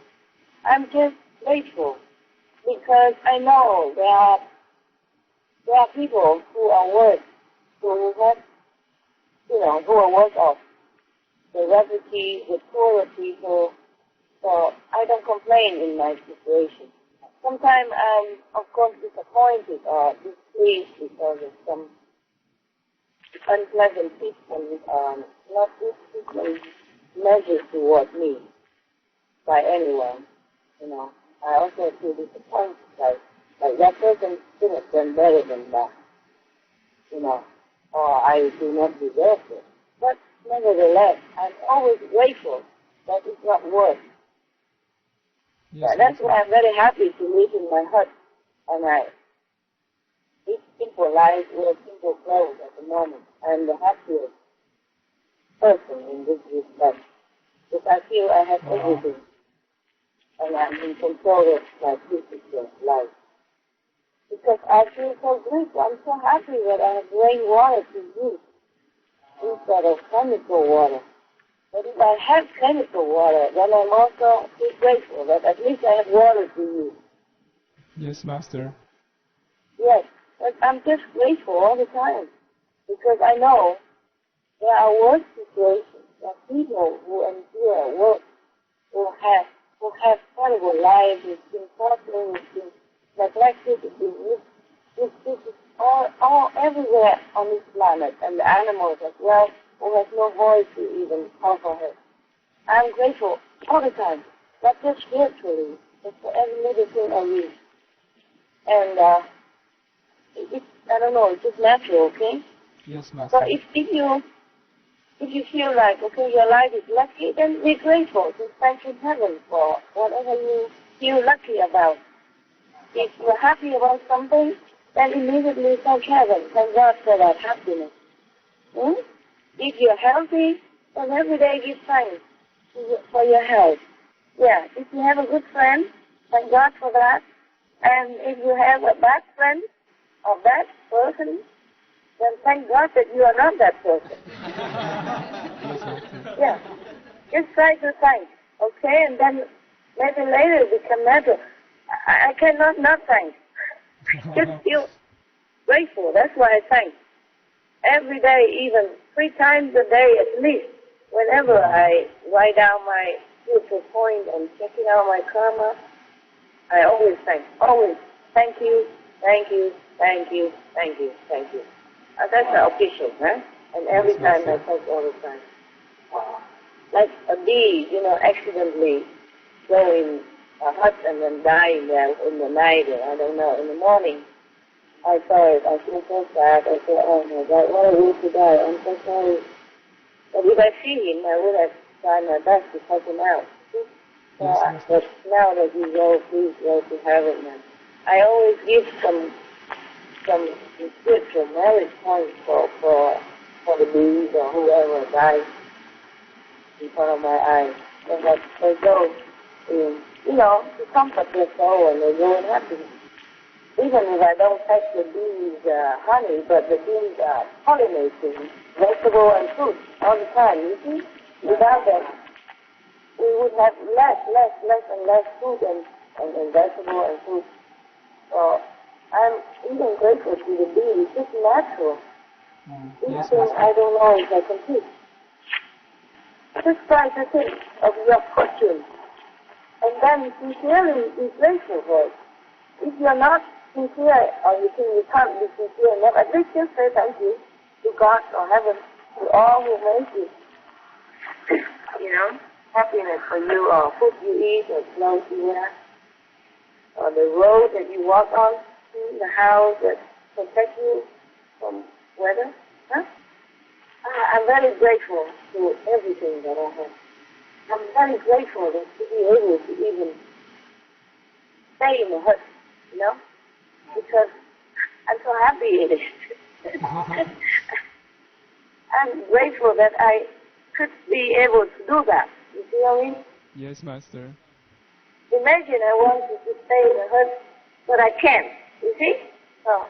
I'm just grateful because I know there are people who are worse, who have, who are worse off. The refugees, the poorer people. So I don't complain in my situation. Sometimes I'm, of course, disappointed or displeased because of some unpleasant treatment, not good treatment measures toward me by anyone. I also feel disappointed, like that person should have done better than that, or I do not deserve it. But nevertheless, I'm always grateful that it's not worse. Yes, That's why I'm very happy to live in my hut, and I live simple life with simple clothes at the moment. I'm the happiest person in this respect, because I feel I have everything, and I'm in control of my physical life. Because I feel so grateful, I'm so happy that I have rainwater to use instead of chemical water. But if I have chemical water, then I'm also feel grateful that at least I have water to use. Yes, Master. Yes, but I'm just grateful all the time because I know there are worse situations. There are people who endure work, who have terrible lives, who've been tortured, who've been neglected, who've been this is all everywhere on this planet, and the animals as well, who have no voice to even offer her. I'm grateful all the time, not just spiritually, but for every little thing I read. And I don't know, it's just natural, okay? Yes, Master. So if you feel like, okay, your life is lucky, then be grateful. Just thank you heaven for whatever you feel lucky about. If you're happy about something, then immediately thank heaven, thank God for that happiness. If you're healthy, then every day give thanks for your health. Yeah, if you have a good friend, thank God for that. And if you have a bad friend or bad person, then thank God that you are not that person. Yeah, just try to thank, okay? And then maybe later it become natural. I cannot not thank. Just feel grateful. That's why I thank. Every day, even 3 times a day at least, whenever I write down my spiritual point and checking out my karma, I always thank. Always. Thank you, thank you, thank you, thank you, thank you. That's the official, huh? And every time I thank all the time. like a bee, accidentally go in a hut and then die in there in the night, or I don't know, in the morning. I saw it. I feel so sad. I said, oh my God, what a way to die. I'm so sorry. But if I see him, I would have tried my best to help him out. So but now that he's old, please go to heaven. And I always give some spiritual merit points for the bees or whoever dies in front of my eyes. So that they go, to comfort their soul and they go in happiness. Even if I don't touch the bees' honey, but the bees are pollinating vegetable and fruit all the time, you see? Without them, we would have less and less fruit and vegetable and fruit. So I'm even grateful to the bees. It's just natural. These things I don't know if I can teach. Just try to think of your fortune and then sincerely be grateful for it. If you're not sincere, or you think you can't be sincere enough, at least just say thank you to God or heaven, to all who made you. Happiness for you, or food you eat, or clothes you wear, or the road that you walk on, the house that protects you from weather. I'm very grateful to everything that I have. I'm very grateful to be able to even stay in the hut, because I'm so happy in it. I'm grateful that I could be able to do that. You see what I mean? Yes, Master. Imagine I wanted to stay in the hut, but I can't. You see? So,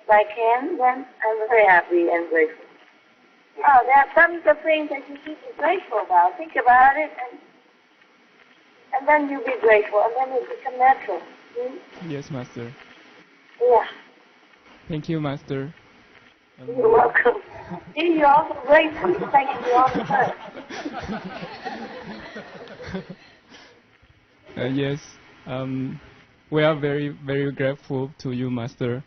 if I can, then I'm very happy and grateful. Oh, there are tons of things that you should be grateful about. Think about it, and then you'll be grateful, and then it becomes natural. Yes, Master. Yeah. Thank you, Master. You're welcome. See, you're also grateful. Thank you all the time. Yes. We are very, very grateful to you, Master,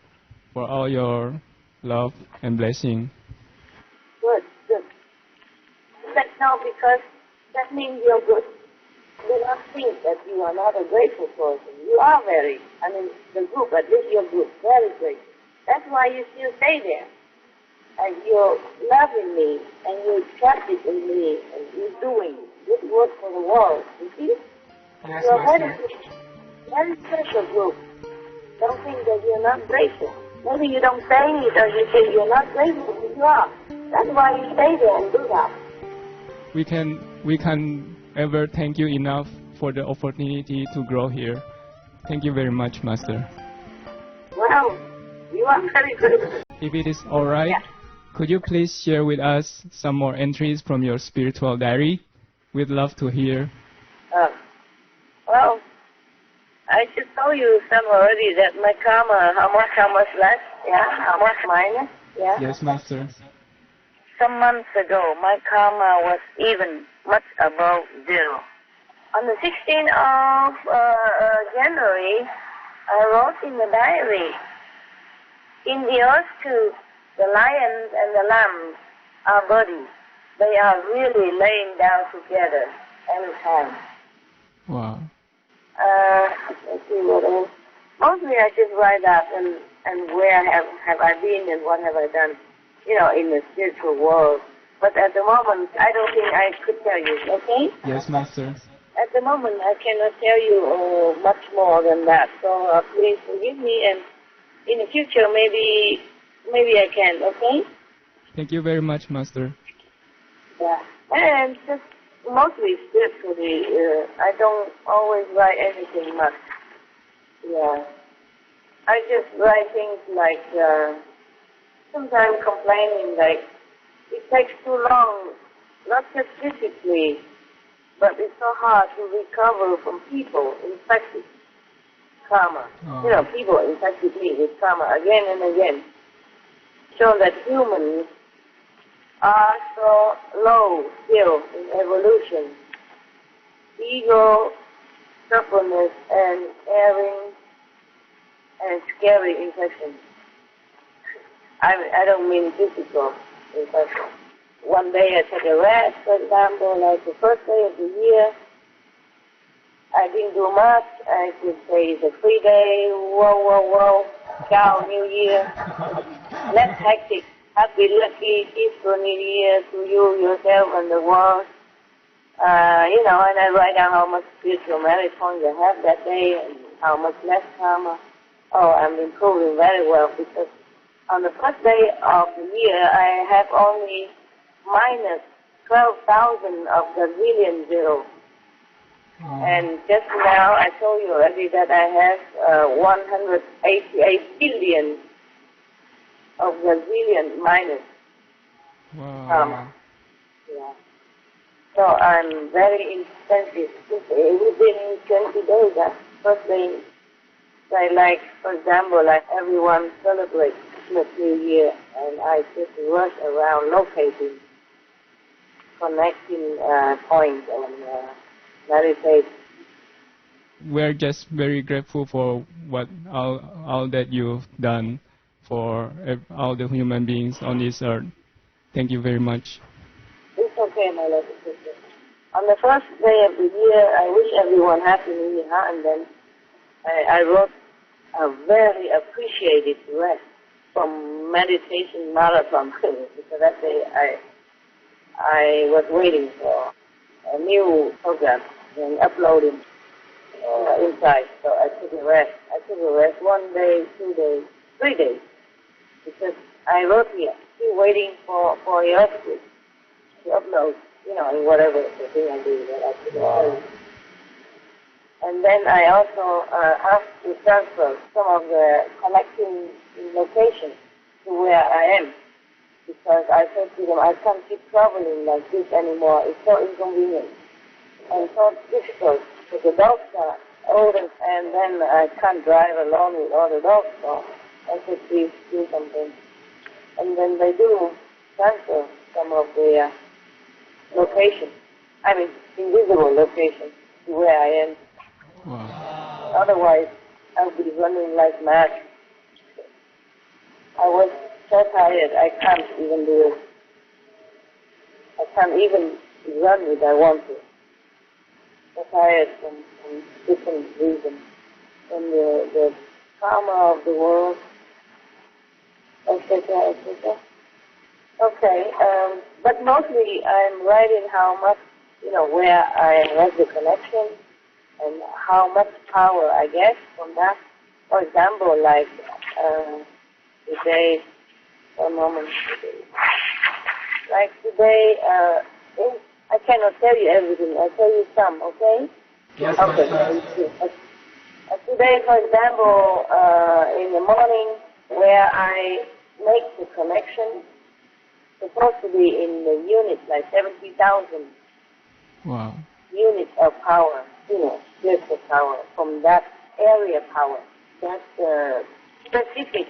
for all your love and blessing. Good. But no, because that means you're good. Do not think that you are not a grateful person. You are the group, at least your group, very grateful. That's why you still stay there. And you're loving me, and you're trusting in me, and you're doing good work for the world. You see? Yes, you're a Master. very special group. Don't think that you're not grateful. Maybe you don't say it, or you think you're not grateful, but you are. That's why you stay there and do that. We can ever thank you enough for the opportunity to grow here. Thank you very much, Master. Well, you are very good. If it is all right, could you please share with us some more entries from your spiritual diary? We'd love to hear. Well, I just told you some already that my karma, how much less, how much minus, Yes, Master. Some months ago, my karma was even much above zero. On the 16th of January, I wrote in the diary, in the earth too, the lions and the lambs are bodies. They are really laying down together every time. Wow. Let's see what else. Mostly I just write up and where have I been and what have I done, in the spiritual world. But at the moment, I don't think I could tell you, okay? Yes, Master. At the moment, I cannot tell you much more than that. So please forgive me, and in the future, maybe I can, okay? Thank you very much, Master. Yeah. And just mostly spiritually, I don't always write anything much. Yeah. I just write things like, sometimes complaining, like, it takes too long, not just physically, but it's so hard to recover from people infected karma. Oh. People infected me with karma again and again. So that humans are so low still in evolution. Ego, stubbornness, and erring, and scary infection. I don't mean physical infection. one day I took a rest, for example, like the first day of the year, I didn't do much. I could say it's a free day, whoa, ciao, New Year. Less hectic, happy, lucky, peaceful New Year to you, yourself, and the world. And I write down how much spiritual merit points I have that day and how much less karma. Oh, I'm improving very well because on the first day of the year, I have only minus 12,000 of gazillion zeros. And just now I told you already that I have 188 billion of gazillion minus karma. Yeah. So I'm very insensitive. Within 20 days, first day, I for example, everyone celebrates Christmas, New Year, and I just rush around locating, connecting points and meditate. We're just very grateful for what all that you've done for all the human beings on this earth. Thank you very much. It's okay, my lovely sister. On the first day of the year, I wish everyone Happy New Year, and then I wrote a very appreciated rest from meditation marathon because that day I was waiting for a new program and uploading inside, so I took a rest. I took a rest 1 day, 2 days, 3 days, because I wrote here, still waiting for your to upload, in whatever the thing I do that I could wow. And then I also asked to transfer some of the collecting locations to where I am, because I said to them, I can't keep traveling like this anymore. It's so inconvenient and so difficult, because the dogs are old, and then I can't drive alone with all the dogs, so I said, please do something. And then they do transfer some of the locations, invisible locations, to where I am. Wow. Otherwise, I would be running like mad. I was so tired, I can't even do it. I can't even run if I want to. So tired from different reasons. From the karma of the world, etc., etc. Okay, but mostly I'm writing how much, where I have the connection and how much power I get from that. For example, like today, one moment. Like today, I cannot tell you everything. I'll tell you some, okay? Yes. Okay. Today, for example, in the morning, where I make the connection, supposed to be in the units, like 70,000 wow. units of power, spiritual power, from that area power. That's specific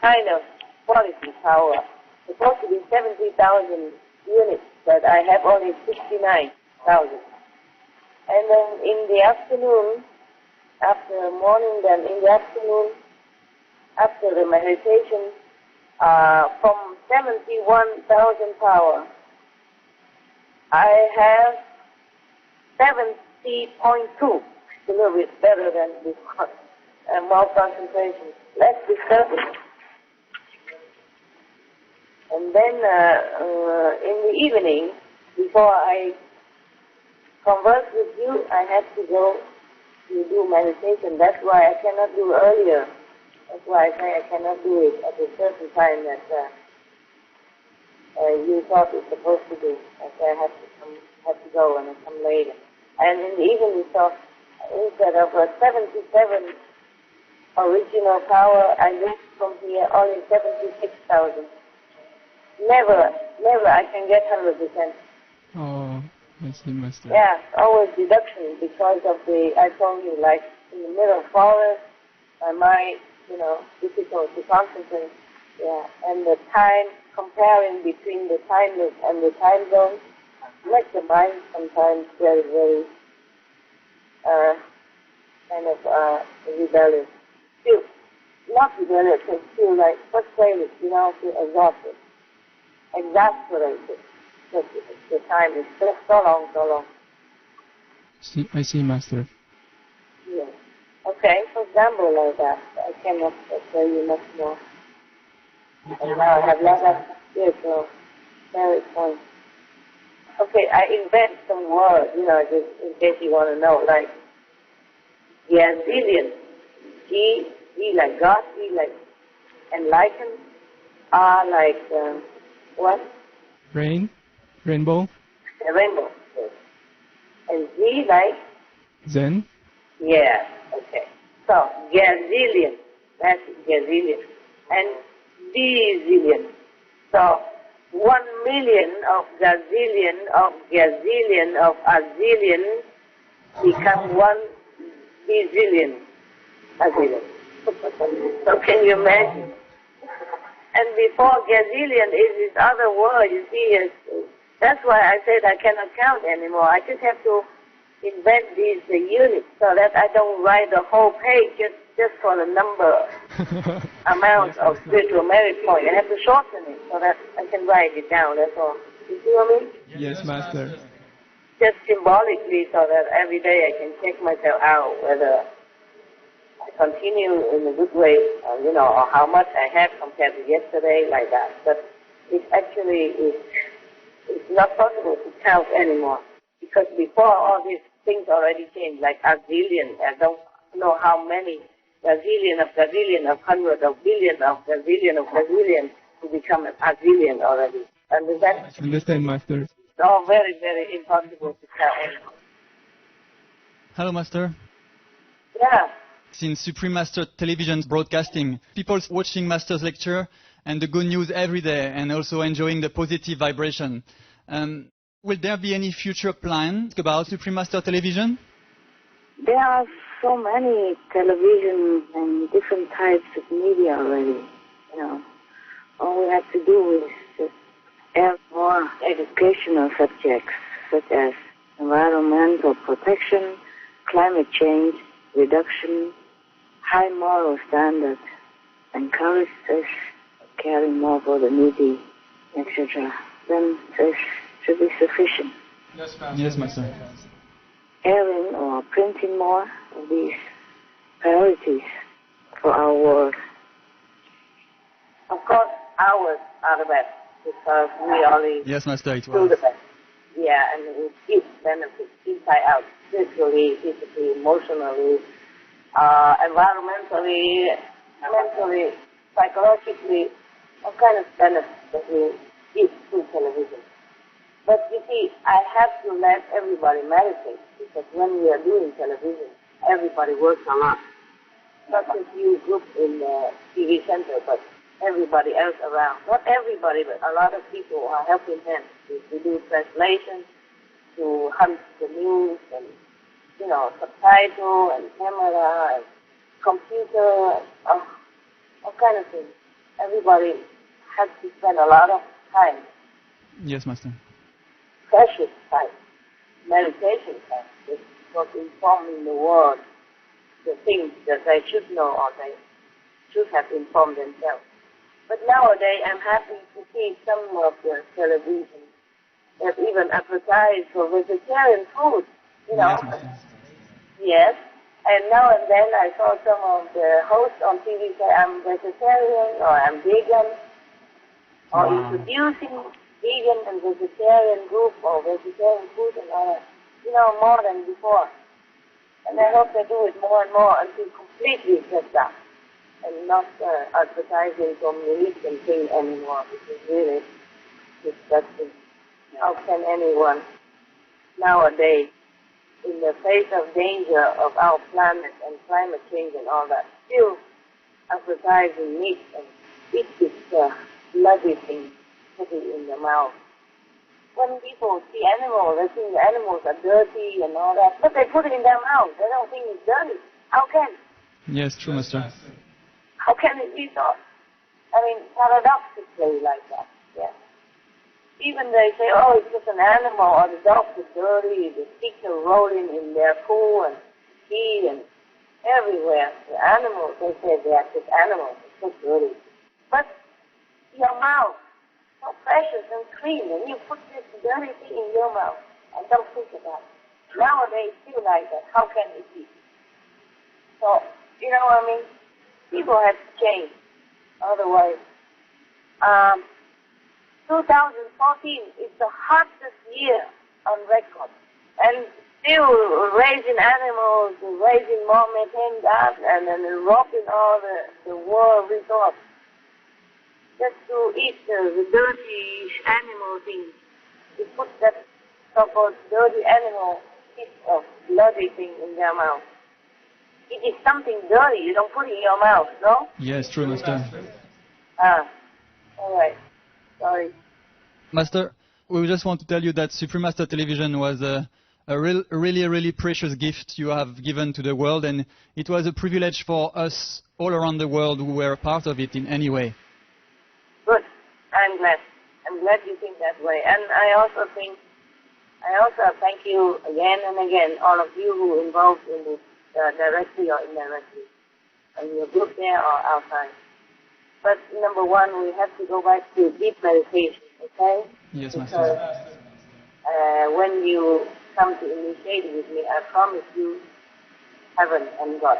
kind of quality power. Supposed to be 70,000 units, but I have only 69,000. And then in the afternoon, after morning, then in the afternoon, after the meditation, from 71,000 power, I have 70.2, a little bit better than before, and more concentration, less disturbance. And then in the evening, before I converse with you, I have to go to do meditation. That's why I cannot do earlier. That's why I say I cannot do it at a certain time that you thought it's supposed to do. I say I have to go and I come later. And in the evening, so instead of 77 original power, I get from here only 76,000. Never I can get 100%. Oh, I see, Master. Yeah, always deduction because of I told you, like in the middle of forest, my mind, difficult to concentrate. Yeah, and the time, comparing between the timeless and the time zone, makes the mind sometimes very, very kind of rebellious. Still, not rebellious, but still like frustrated, feel exhausted, exasperated. But the time is so long, so long. I see, Master. Yes. Okay, for example, like that, I cannot tell you much more. And now I have lots of spiritual very point. Okay, I invent some words, just in case you want to know, like Gazillion, G like God, E like enlightened, R like what? Rainbow. A rainbow. Yes. And Z like? Zen. Yeah, okay. So, gazillion, that's gazillion. And bazillion. So, 1 million of gazillion of a zillion become 1 bazillion. So can you imagine? And before gazillion is this other word, you see, that's why I said I cannot count anymore. I just have to invent these units so that I don't write the whole page just for the number amount of spiritual merit point. I have to shorten it so that I can write it down, that's all. You see what I mean? Yes, Master. Just symbolically so that every day I can check myself out whether I continue in a good way, or how much I have compared to yesterday, like that. But it actually it's not possible to count anymore. Because before all these things already changed, like a zillion, I don't know how many gazillion of hundreds of billion of gazillion to become a zillion already. Understand? Understand, Master. It's all very, very impossible to count anymore. Hello, Master. Yeah. Since Supreme Master Television broadcasting, people watching Master's lecture and the good news every day and also enjoying the positive vibration. Will there be any future plans about Supreme Master Television? There are so many television and different types of media already. All we have to do is just add more educational subjects such as environmental protection, climate change, reduction, high moral standards, encourage us caring more for the needy, etc. Then this should be sufficient. Yes, Master. Airing or printing more of these priorities for our world. Of course, ours are the best because we only Yes, Master, it do was. the best. Yeah, and we give benefits inside out, spiritually, physically, emotionally, environmentally, mentally, psychologically, all kind of benefits that we give through television. But you see, I have to let everybody meditate because when we are doing television, everybody works a lot. Not just you group in the TV center, but everybody else around. Not everybody, but a lot of people are helping hands to do translation, to hunt the news, and subtitle and camera and computer, and all kind of things. Everybody has to spend a lot of time. Yes, Master. Precious time, meditation time, just for informing the world the things that they should know or they should have informed themselves. But nowadays, I'm happy to see some of the television that even advertise for vegetarian food, Yes, Master. Yes, and now and then I saw some of the hosts on TV say I'm vegetarian or I'm vegan, or introducing vegan and vegetarian group or vegetarian food and all that, more than before. And I hope they do it more and more until completely shut down and not advertising some religion thing anymore, which is really disgusting. How can anyone nowadays, in the face of danger of our planet and climate change and all that, still advertising meat and eat this bloody thing, put it in the mouth? When people see animals, they think the animals are dirty and all that, but they put it in their mouth. They don't think it's dirty. How can? Yes, true, Master. How can it be so? Paradoxically like that, yeah. Even they say, oh, it's just an animal, or the dogs are dirty, the pigs are rolling in their poo and pee and everywhere. The animals, they say they are just animals, it's just dirty. But your mouth, so precious and clean, and you put this dirty thing in your mouth and don't think about it. Nowadays, still like that. How can it be? So, you know what I mean? People have to change. Otherwise, 2014 is the hottest year on record. And still raising animals, raising more methane gas, and then robbing all the world resources. Just to eat the dirty animal thing. You put that so-called dirty animal piece of bloody thing in their mouth. It is something dirty, you don't put it in your mouth, no? Yes, true, Master. All right. Sorry. Master, we just want to tell you that Supreme Master Television was a really precious gift you have given to the world, and it was a privilege for us all around the world who were a part of it in any way. Good. I'm glad. I'm glad you think that way. And I also thank you again and again, all of you who involved in this, directly or indirectly, in your group there or outside. But number one, we have to go back to deep meditation, okay? Yes, because, Master. When you come to initiate with me, I promise you heaven and God.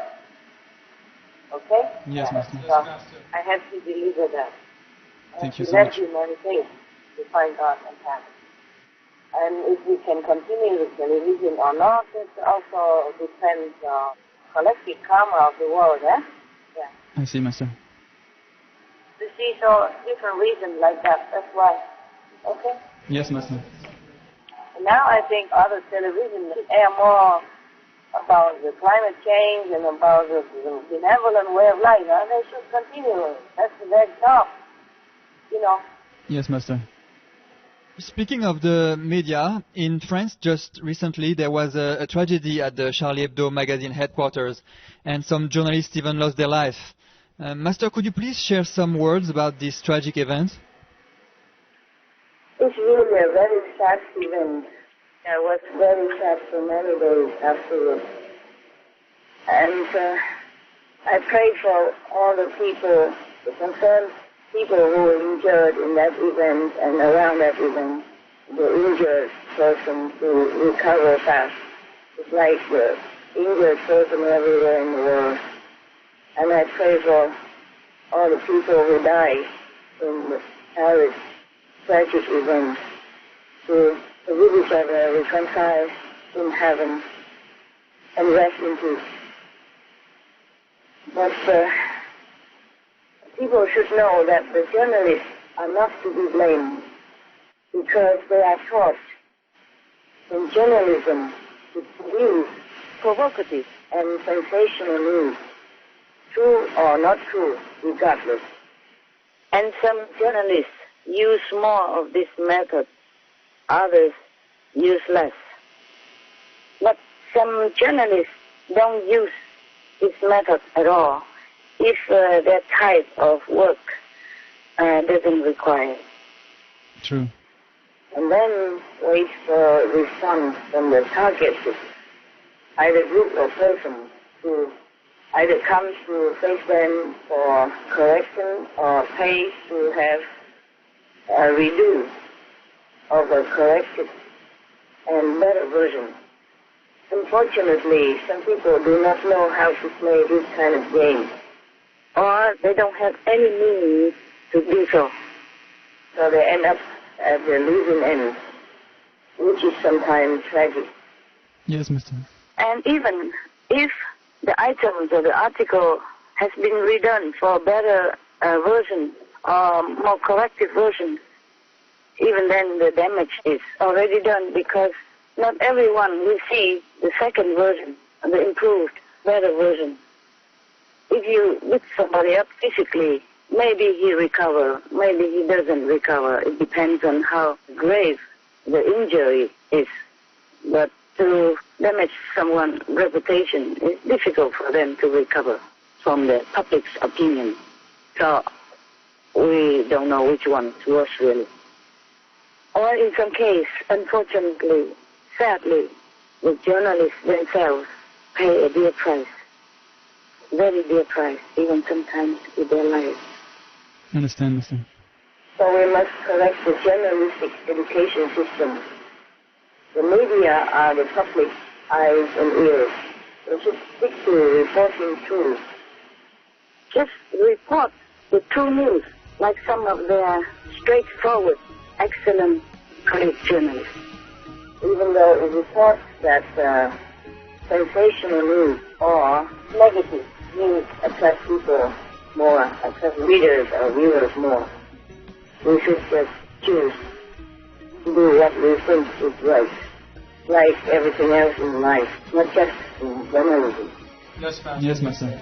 Okay? Yes, Master. So I have to deliver that. Thank you so let much. you meditate to find God and heaven. And if we can continue with television or not, it also depends on collective karma of the world, eh? Yeah. I see, Master. You see, so different reasons like that, that's why. Okay? Yes, Master. And now I think other television should air more about the climate change and about the benevolent way of life. Huh? They should continue. That's their job, you know. Yes, Master. Speaking of the media, in France just recently there was a tragedy at the Charlie Hebdo magazine headquarters, and some journalists even lost their life. Master, could you please share some words about this tragic event? It's really a very sad event. I was very sad for many days afterwards. And I pray for all the people, the concerned people who were injured in that event and around that event, the injured person to recover fast. It's like the injured person everywhere in the world. And I pray for all the people who died in the Paris tragic event to forgive each other, reconcile in heaven, and rest in peace. But people should know that the journalists are not to be blamed because they are taught in journalism to produce provocative and sensational news, true or not true, regardless. And some journalists use more of this method, others use less. But some journalists don't use this method at all if their type of work doesn't require it. True. And then wait for response from the targeted, either group or person, to either come to face them for correction or pay to have a redo of a corrected and better version. Unfortunately, some people do not know how to play this kind of game, or they don't have any means to do so. So they end up at the losing end, which is sometimes tragic. Yes, Mr. And even if the items or the article has been redone for a better version or more corrective version, even then the damage is already done because not everyone will see the second version, the improved, better version. If you lift somebody up physically, maybe he recovers, maybe he doesn't recover. It depends on how grave the injury is. But to damage someone's reputation, it's difficult for them to recover from the public's opinion. So we don't know which one is worse, really. Or in some case, unfortunately, sadly, the journalists themselves pay a dear price, very dear price, even sometimes with their lives. I understand, Mr. So we must correct the journalistic education system. The media are the public eyes and ears. We should stick to reporting truth. Just report the true news, like some of their straightforward, excellent, great journalists. Even though it reports that sensational news or negative news attract people more, attract readers or viewers more, we should just choose to do what we think is right, like everything else in life, not just in journalism. Yes, Master.